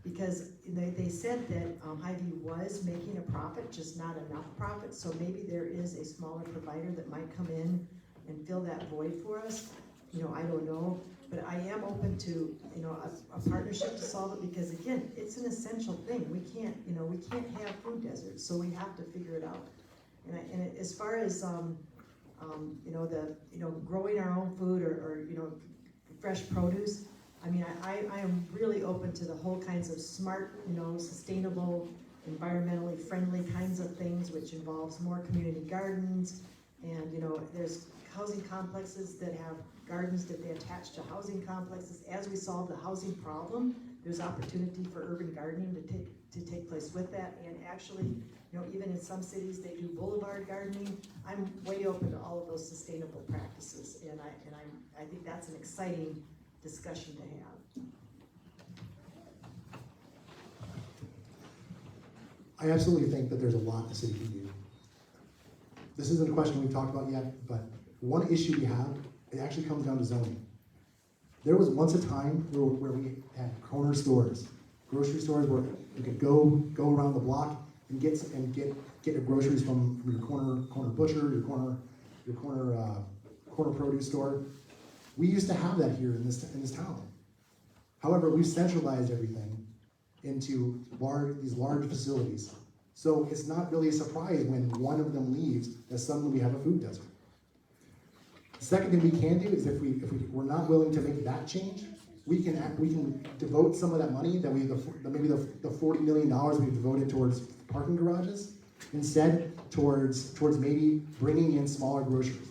because they said that Hy-Vee was making a profit, just not enough profit. So maybe there is a smaller provider that might come in and fill that void for us. I don't know, but I am open to a partnership to solve it, because again, it's an essential thing. We can't have food deserts, so we have to figure it out. And as far as growing our own food or fresh produce, I mean, I am really open to the whole kinds of smart, sustainable, environmentally friendly kinds of things, which involves more community gardens. And there's housing complexes that have gardens that they attach to housing complexes. As we solve the housing problem, there's opportunity for urban gardening to take place with that. And actually, even in some cities, they do boulevard gardening. I'm way open to all of those sustainable practices, and I think that's an exciting discussion to have. I absolutely think that there's a lot the city can do. This isn't a question we've talked about yet, but one issue we have, it actually comes down to zoning. There was once a time where we had corner stores, grocery stores where you could go around the block and get your groceries from your corner butcher, your corner produce store. We used to have that here in this town. However, we've centralized everything into these large facilities. So it's not really a surprise when one of them leaves that suddenly we have a food desert. The second thing we can do is if we're not willing to make that change, we can devote some of that money that maybe the $40 million we've devoted towards parking garages, instead towards maybe bringing in smaller groceries,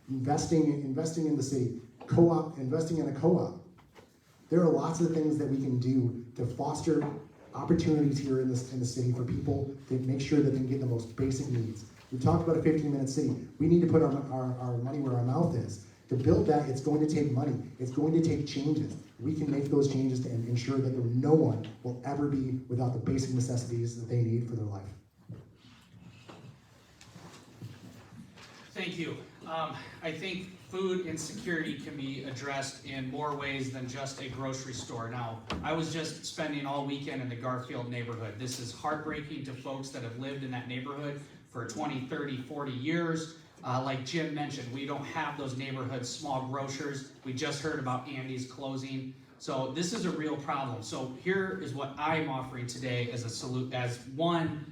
investing in the city, investing in a co-op. There are lots of things that we can do to foster opportunities here in the city for people to make sure that they can get the most basic needs. We talked about a 15-minute city. We need to put our money where our mouth is. To build that, it's going to take money. It's going to take changes. We can make those changes to ensure that no one will ever be without the basic necessities that they need for their life. Thank you. I think food insecurity can be addressed in more ways than just a grocery store. Now, I was just spending all weekend in the Garfield neighborhood. This is heartbreaking to folks that have lived in that neighborhood for 20, 30, 40 years. Like Jim mentioned, we don't have those neighborhood small grocers. We just heard about Andy's closing. So this is a real problem. So here is what I'm offering today as one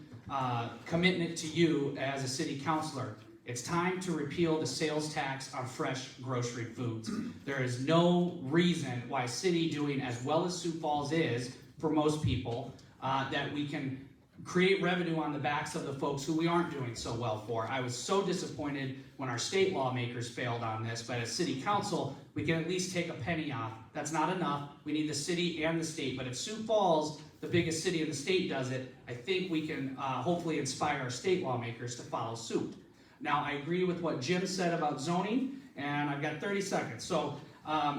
commitment to you as a city councilor. It's time to repeal the sales tax on fresh grocery foods. There is no reason why a city doing as well as Sioux Falls is, for most people, that we can create revenue on the backs of the folks who we aren't doing so well for. I was so disappointed when our state lawmakers failed on this, but as city council, we can at least take a penny off. That's not enough. We need the city and the state, but if Sioux Falls, the biggest city in the state, does it, I think we can hopefully inspire our state lawmakers to follow suit. Now, I agree with what Jim said about zoning, and I've got 30 seconds. So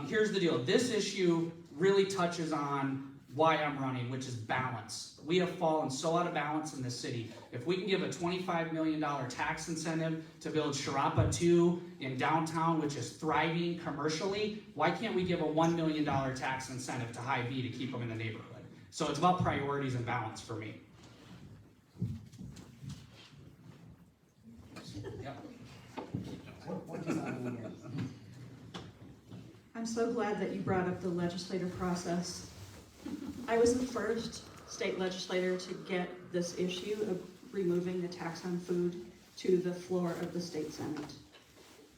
here's the deal. This issue really touches on why I'm running, which is balance. We have fallen so out of balance in this city. If we can give a $25 million tax incentive to build Sharapa 2 in downtown, which is thriving commercially, why can't we give a $1 million tax incentive to High B to keep them in the neighborhood? So it's about priorities and balance for me. I'm so glad that you brought up the legislative process. I was the first state legislator to get this issue of removing the tax on food to the floor of the state senate.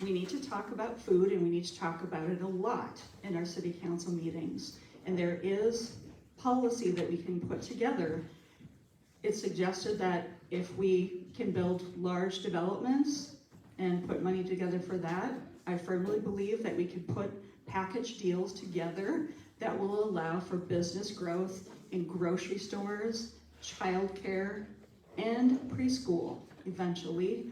We need to talk about food, and we need to talk about it a lot in our city council meetings. And there is policy that we can put together. It's suggested that if we can build large developments and put money together for that, I firmly believe that we can put package deals together that will allow for business growth in grocery stores, childcare, and preschool eventually.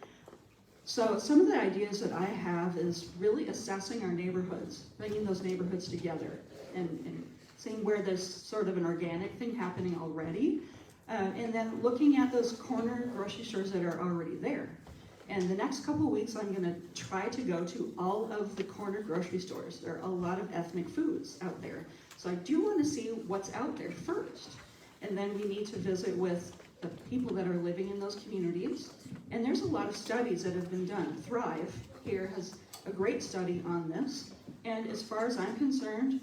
So some of the ideas that I have is really assessing our neighborhoods, bringing those neighborhoods together and seeing where there's sort of an organic thing happening already, and then looking at those corner grocery stores that are already there. And the next couple of weeks, I'm going to try to go to all of the corner grocery stores. There are a lot of ethnic foods out there. So I do want to see what's out there first. And then we need to visit with the people that are living in those communities. And there's a lot of studies that have been done. Thrive here has a great study on this. And as far as I'm concerned,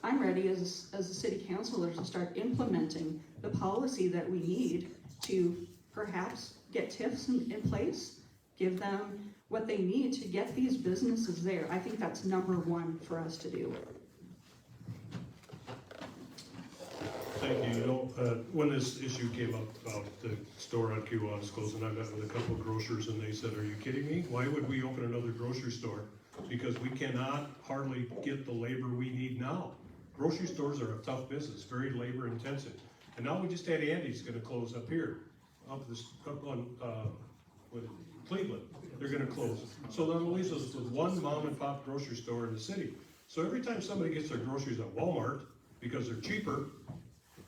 I'm ready as a city councilor to start implementing the policy that we need to perhaps get TIFs in place, give them what they need to get these businesses there. I think that's number one for us to do. Thank you. You know, when this issue came up about the store on Kiwanis closing, I met with a couple of grocers and they said, "Are you kidding me? Why would we open another grocery store? Because we cannot hardly get the labor we need now." Grocery stores are a tough business, very labor intensive. And now we just had Andy's gonna close up here, up on Cleveland. They're gonna close. So that leaves us with one mom and pop grocery store in the city. So every time somebody gets their groceries at Walmart, because they're cheaper,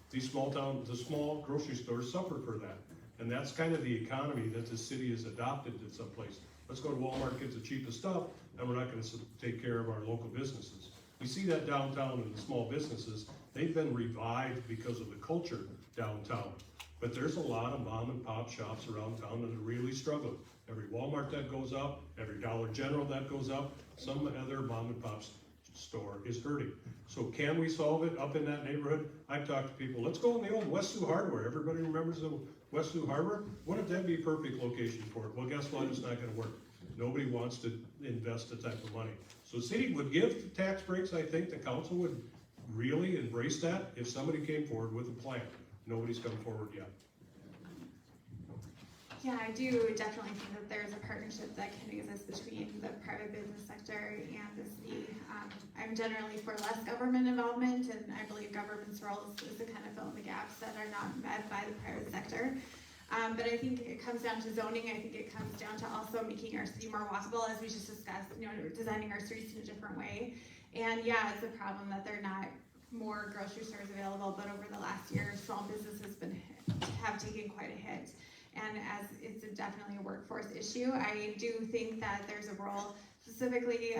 the small grocery stores suffer for that. And that's kind of the economy that the city has adopted in some place. Let's go to Walmart, get the cheapest stuff, and we're not gonna take care of our local businesses. We see that downtown in the small businesses. They've been revived because of the culture downtown. But there's a lot of mom and pop shops around town that are really struggling. Every Walmart that goes up, every Dollar General that goes up, some other mom and pop store is hurting. So can we solve it up in that neighborhood? I've talked to people, let's go in the old West Sioux Hardware. Everybody remembers the West Sioux Harbor? Wouldn't that be a perfect location for it? Well, guess what? It's not gonna work. Nobody wants to invest the type of money. So the city would give tax breaks. I think the council would really embrace that if somebody came forward with a plan. Nobody's come forward yet. Yeah, I do definitely think that there's a partnership that can exist between the private business sector and the city. I'm generally for less government involvement, and I believe government's role is to kind of fill in the gaps that are not met by the private sector. But I think it comes down to zoning. I think it comes down to also making our city more walkable, as we just discussed, designing our streets in a different way. And yeah, it's a problem that there are not more grocery stores available, but over the last year, small businesses have taken quite a hit. And as it's definitely a workforce issue, I do think that there's a role specifically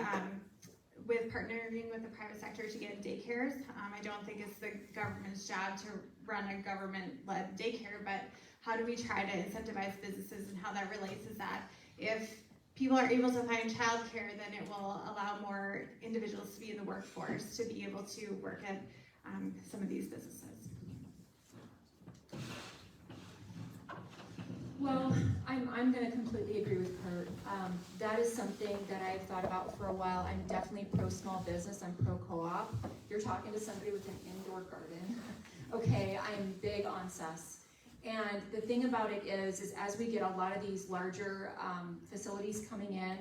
with partnering with the private sector to get daycares. I don't think it's the government's job to run a government-led daycare, but how do we try to incentivize businesses, and how that relates is that if people are able to find childcare, then it will allow more individuals to be in the workforce to be able to work at some of these businesses. Well, I'm going to completely agree with Kurt. That is something that I've thought about for a while. I'm definitely pro small business. I'm pro co-op. You're talking to somebody with an indoor garden. Okay, I'm big on sus. And the thing about it is as we get a lot of these larger facilities coming in,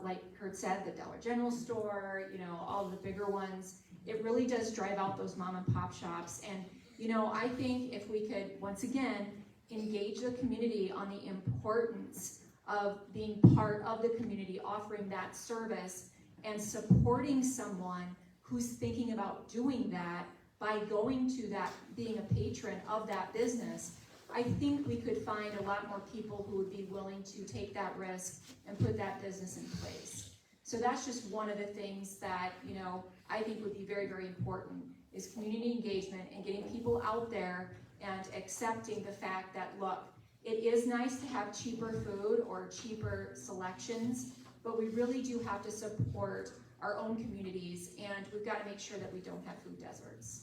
like Kurt said, the Dollar General store, all the bigger ones, it really does drive out those mom and pop shops. And, I think if we could, once again, engage the community on the importance of being part of the community, offering that service, and supporting someone who's thinking about doing that by going to that, being a patron of that business, I think we could find a lot more people who would be willing to take that risk and put that business in place. So that's just one of the things that, I think would be very, very important, is community engagement and getting people out there and accepting the fact that, look, it is nice to have cheaper food or cheaper selections, but we really do have to support our own communities, and we've got to make sure that we don't have food deserts.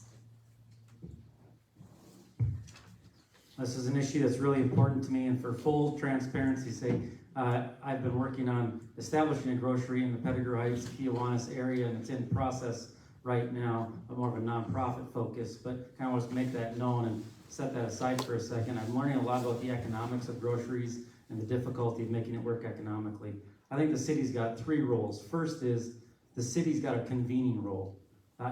This is an issue that's really important to me, and for full transparency's sake, I've been working on establishing a grocery in the Pettigrew Heights, Kiwanis area, and it's in process right now, more of a nonprofit focus, but kind of wants to make that known and set that aside for a second. I'm learning a lot about the economics of groceries and the difficulty of making it work economically. I think the city's got three roles. First is the city's got a convening role.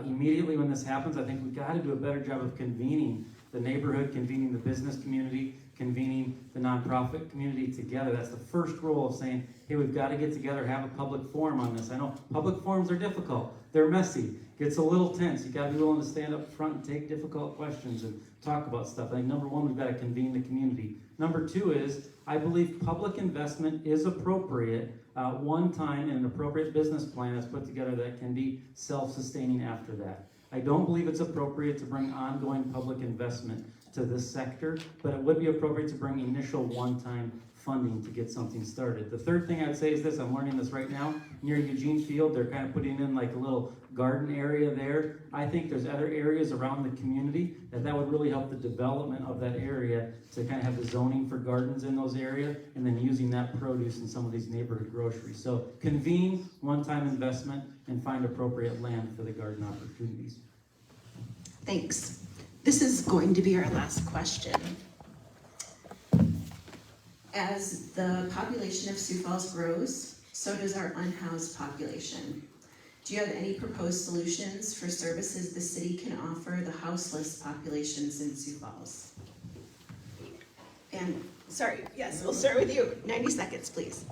Immediately when this happens, I think we've got to do a better job of convening the neighborhood, convening the business community, convening the nonprofit community together. That's the first role of saying, hey, we've got to get together, have a public forum on this. I know public forums are difficult. They're messy. Gets a little tense. You got to be willing to stand up front and take difficult questions and talk about stuff. I think number one, we've got to convene the community. Number two is, I believe public investment is appropriate one time in an appropriate business plan that's put together that can be self-sustaining after that. I don't believe it's appropriate to bring ongoing public investment to this sector, but it would be appropriate to bring initial one-time funding to get something started. The third thing I'd say is this, I'm learning this right now, near Eugene Field, they're kind of putting in like a little garden area there. I think there's other areas around the community that would really help the development of that area to kind of have the zoning for gardens in those areas, and then using that produce in some of these neighborhood groceries. So convene one-time investment and find appropriate land for the garden opportunities. Thanks. This is going to be our last question. As the population of Sioux Falls grows, so does our unhoused population. Do you have any proposed solutions for services the city can offer the houseless populations in Sioux Falls? And, sorry, yes, we'll start with you. 90 seconds, please.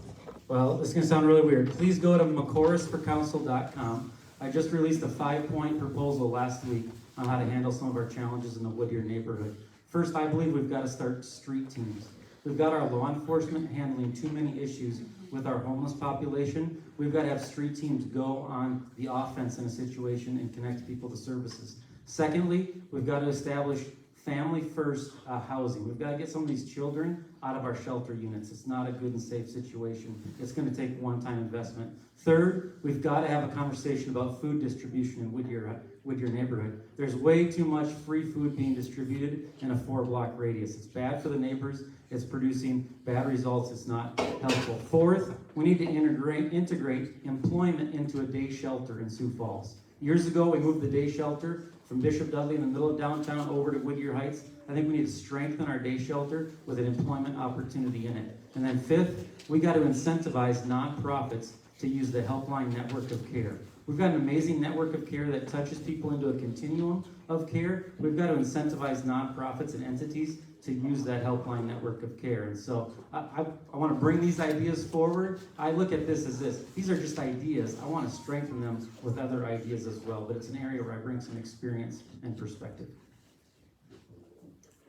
Well, this is going to sound really weird. Please go to mccorrisforcouncil.com. I just released a 5-point proposal last week on how to handle some of our challenges in the Whittier neighborhood. First, I believe we've got to start street teams. We've got our law enforcement handling too many issues with our homeless population. We've got to have street teams go on the offense in a situation and connect people to services. Secondly, we've got to establish family-first housing. We've got to get some of these children out of our shelter units. It's not a good and safe situation. It's going to take one-time investment. Third, we've got to have a conversation about food distribution in Whittier neighborhood. There's way too much free food being distributed in a 4-block radius. It's bad for the neighbors. It's producing bad results. It's not helpful. Fourth, we need to integrate employment into a day shelter in Sioux Falls. Years ago, we moved the day shelter from Bishop Dudley in the middle of downtown over to Whittier Heights. I think we need to strengthen our day shelter with an employment opportunity in it. And then fifth, we got to incentivize nonprofits to use the Helpline network of care. We've got an amazing network of care that touches people into a continuum of care. We've got to incentivize nonprofits and entities to use that Helpline network of care. And so I want to bring these ideas forward. I look at this as this. These are just ideas. I want to strengthen them with other ideas as well, but it's an area where I bring some experience and perspective.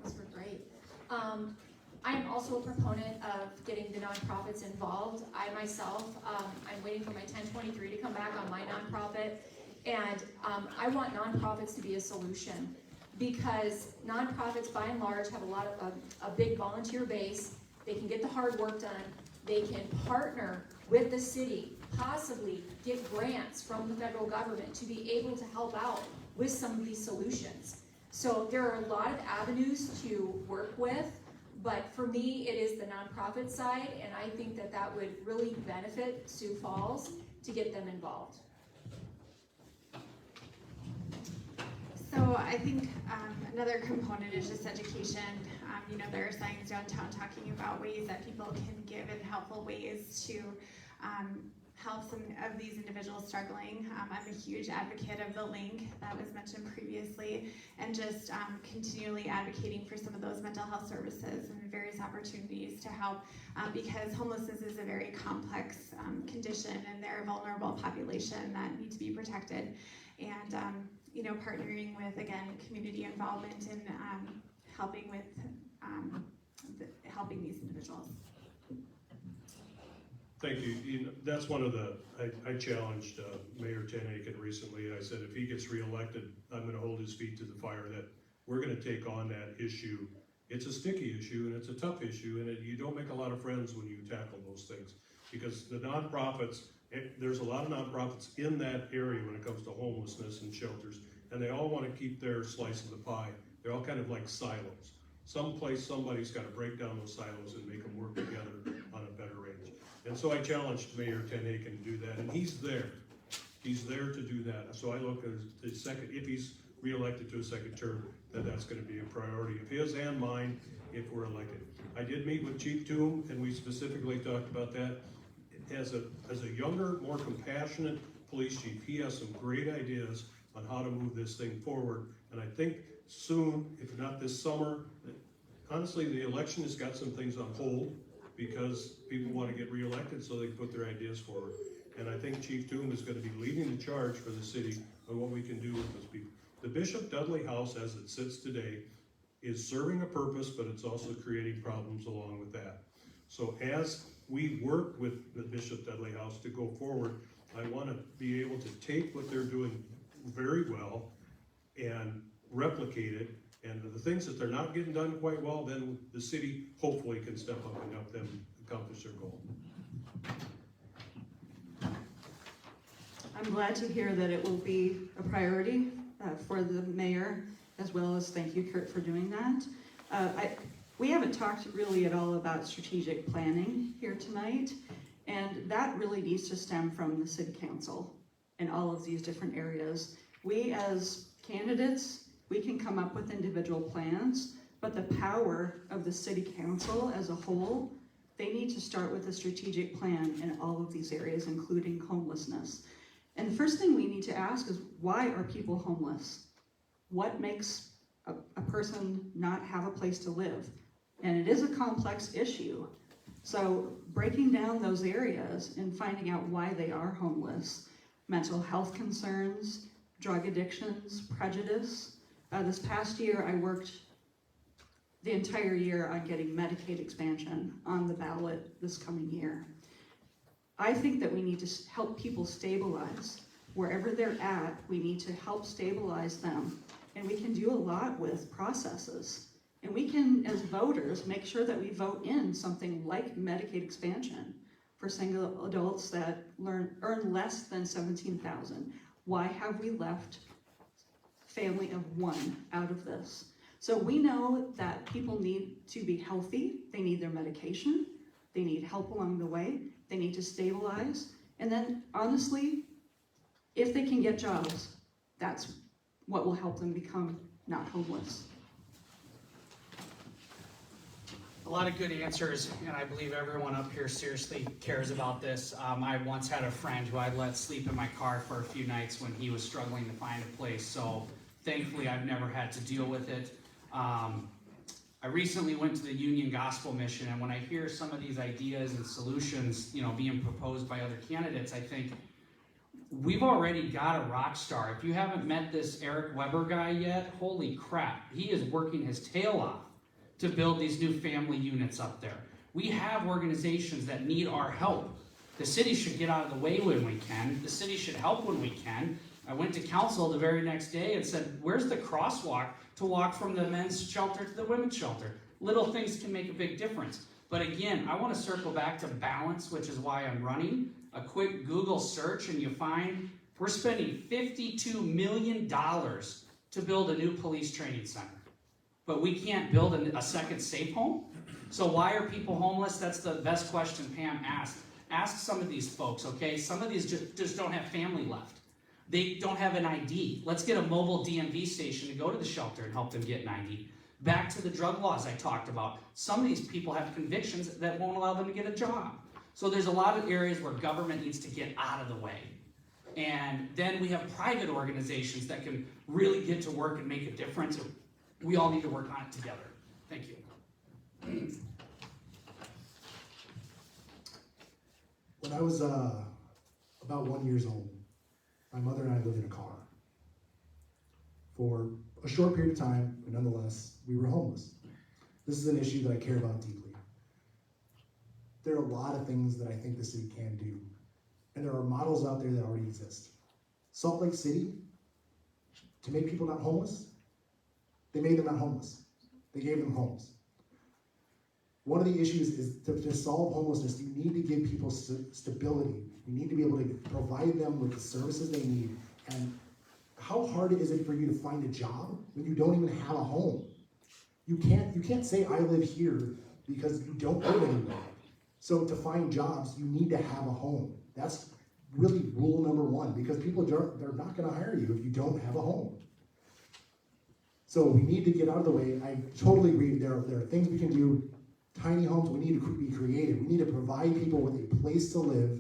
Those were great. I am also a proponent of getting the nonprofits involved. I myself, I'm waiting for my 1023 to come back on my nonprofit, and I want nonprofits to be a solution, because nonprofits by and large have a big volunteer base. They can get the hard work done. They can partner with the city, possibly get grants from the federal government to be able to help out with some of these solutions. So there are a lot of avenues to work with, but for me, it is the nonprofit side, and I think that that would really benefit Sioux Falls to get them involved. So I think another component is just education. You know, there are signs downtown talking about ways that people can give in helpful ways to help some of these individuals struggling. I'm a huge advocate of the link that was mentioned previously, and just continually advocating for some of those mental health services and various opportunities to help, because homelessness is a very complex condition, and they're a vulnerable population that need to be protected. And you know, partnering with, again, community involvement in helping with helping these individuals. Thank you. You know, that's one of the, I challenged Mayor Ten Aiken recently. I said, if he gets reelected, I'm going to hold his feet to the fire, that we're going to take on that issue. It's a sticky issue and it's a tough issue, and you don't make a lot of friends when you tackle those things, because the nonprofits, there's a lot of nonprofits in that area when it comes to homelessness and shelters, and they all want to keep their slice of the pie. They're all kind of like silos. Someplace somebody's got to break down those silos and make them work together on a better range. And so I challenged Mayor Ten Aiken to do that, and he's there. He's there to do that. So I look at his second, if he's reelected to a second term, that's going to be a priority of his and mine if we're elected. I did meet with Chief Toom, and we specifically talked about that. As a younger, more compassionate police chief, he has some great ideas on how to move this thing forward. And I think soon, if not this summer, honestly, the election has got some things on hold because people want to get reelected so they can put their ideas forward. And I think Chief Toom is going to be leading the charge for the city on what we can do with those people. The Bishop Dudley House, as it sits today, is serving a purpose, but it's also creating problems along with that. So as we work with the Bishop Dudley House to go forward, I want to be able to take what they're doing very well and replicate it, and the things that they're not getting done quite well, then the city hopefully can step up and help them accomplish their goal. I'm glad to hear that it will be a priority for the mayor, as well as thank you, Kurt, for doing that. We haven't talked really at all about strategic planning here tonight, and that really needs to stem from the city council in all of these different areas. We as candidates, we can come up with individual plans, but the power of the city council as a whole, they need to start with a strategic plan in all of these areas, including homelessness. And the first thing we need to ask is, why are people homeless? What makes a person not have a place to live? And it is a complex issue. So breaking down those areas and finding out why they are homeless, mental health concerns, drug addictions, prejudice. This past year I worked the entire year on getting Medicaid expansion on the ballot this coming year. I think that we need to help people stabilize. Wherever they're at, we need to help stabilize them. And we can do a lot with processes. And we can, as voters, make sure that we vote in something like Medicaid expansion for single adults that earn less than $17,000. Why have we left family of one out of this? So we know that people need to be healthy, they need their medication, they need help along the way, they need to stabilize, and then honestly, if they can get jobs, that's what will help them become not homeless. A lot of good answers, and I believe everyone up here seriously cares about this. I once had a friend who I'd let sleep in my car for a few nights when he was struggling to find a place, so thankfully I've never had to deal with it. I recently went to the Union Gospel Mission, and when I hear some of these ideas and solutions, being proposed by other candidates, I think we've already got a rock star. If you haven't met this Eric Weber guy yet, holy crap, he is working his tail off to build these new family units up there. We have organizations that need our help. The city should get out of the way when we can. The city should help when we can. I went to council the very next day and said, where's the crosswalk to walk from the men's shelter to the women's shelter? Little things can make a big difference. But again, I want to circle back to balance, which is why I'm running. A quick Google search and you find we're spending $52 million to build a new police training center. But we can't build a second safe home? So why are people homeless? That's the best question Pam asked. Ask some of these folks, okay? Some of these just don't have family left. They don't have an ID. Let's get a mobile DMV station to go to the shelter and help them get an ID. Back to the drug laws I talked about. Some of these people have convictions that won't allow them to get a job. So there's a lot of areas where government needs to get out of the way. And then we have private organizations that can really get to work and make a difference. We all need to work on it together. Thank you. When I was about 1 year old, my mother and I lived in a car. For a short period of time, but nonetheless, we were homeless. This is an issue that I care about deeply. There are a lot of things that I think the city can do, and there are models out there that already exist. Salt Lake City, to make people not homeless, they made them not homeless. They gave them homes. One of the issues is to solve homelessness, you need to give people stability. You need to be able to provide them with the services they need. And how hard is it for you to find a job when you don't even have a home? You can't say I live here because you don't live anywhere. So to find jobs, you need to have a home. That's really rule number one, because people they're not going to hire you if you don't have a home. So we need to get out of the way. I totally agree. There are things we can do. Tiny homes, we need to be creative. We need to provide people with a place to live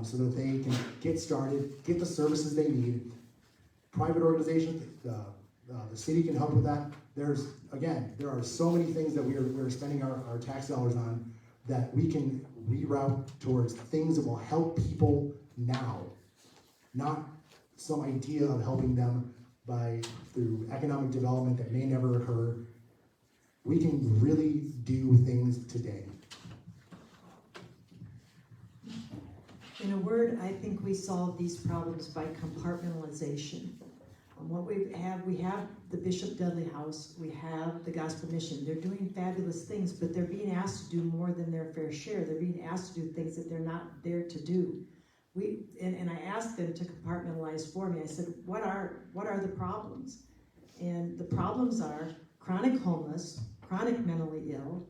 so that they can get started, get the services they need. Private organizations, the city can help with that. There are so many things that we're spending our tax dollars on that we can reroute towards things that will help people now, not some idea of helping them through economic development that may never occur. We can really do things today. In a word, I think we solve these problems by compartmentalization. What we have the Bishop Dudley House, we have the Gospel Mission. They're doing fabulous things, but they're being asked to do more than their fair share. They're being asked to do things that they're not there to do. And I asked them to compartmentalize for me. I said, what are the problems? And the problems are chronic homeless, chronic mentally ill,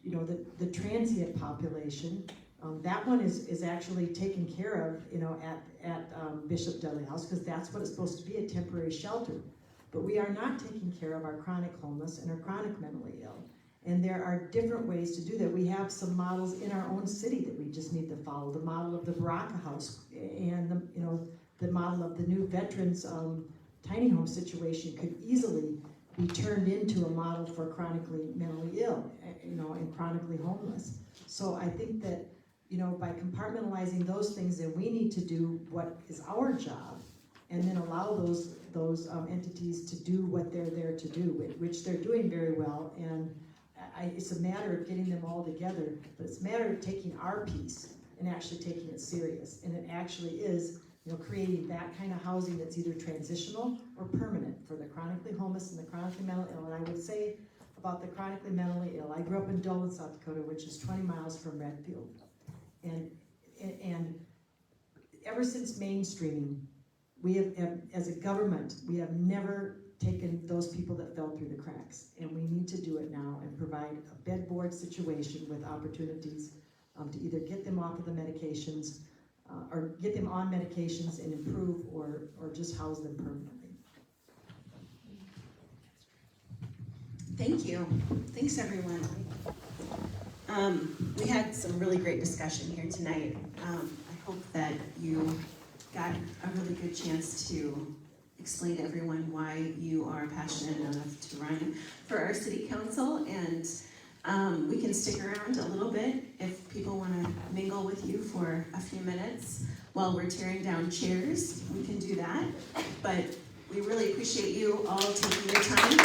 the transient population. That one is actually taken care of, at Bishop Dudley House, because that's what it's supposed to be, a temporary shelter. But we are not taking care of our chronic homeless and our chronic mentally ill. And there are different ways to do that. We have some models in our own city that we just need to follow. The model of the Baraka House and the model of the new veterans tiny home situation could easily be turned into a model for chronically mentally ill, and chronically homeless. So I think that, by compartmentalizing those things, then we need to do what is our job, and then allow those entities to do what they're there to do, which they're doing very well. And it's a matter of getting them all together, but it's a matter of taking our piece and actually taking it serious. And it actually is, creating that kind of housing that's either transitional or permanent for the chronically homeless and the chronically mentally ill. And I would say about the chronically mentally ill, I grew up in Dolan, South Dakota, which is 20 miles from Redfield. And ever since mainstreaming, we have, as a government, we have never taken those people that fell through the cracks, and we need to do it now and provide a bed board situation with opportunities to either get them off of the medications or get them on medications and improve, or just house them permanently. Thank you. Thanks, everyone. We had some really great discussion here tonight. I hope that you got a really good chance to explain to everyone why you are passionate enough to run for our city council, and we can stick around a little bit if people want to mingle with you for a few minutes while we're tearing down chairs. We can do that, but we really appreciate you all taking your time to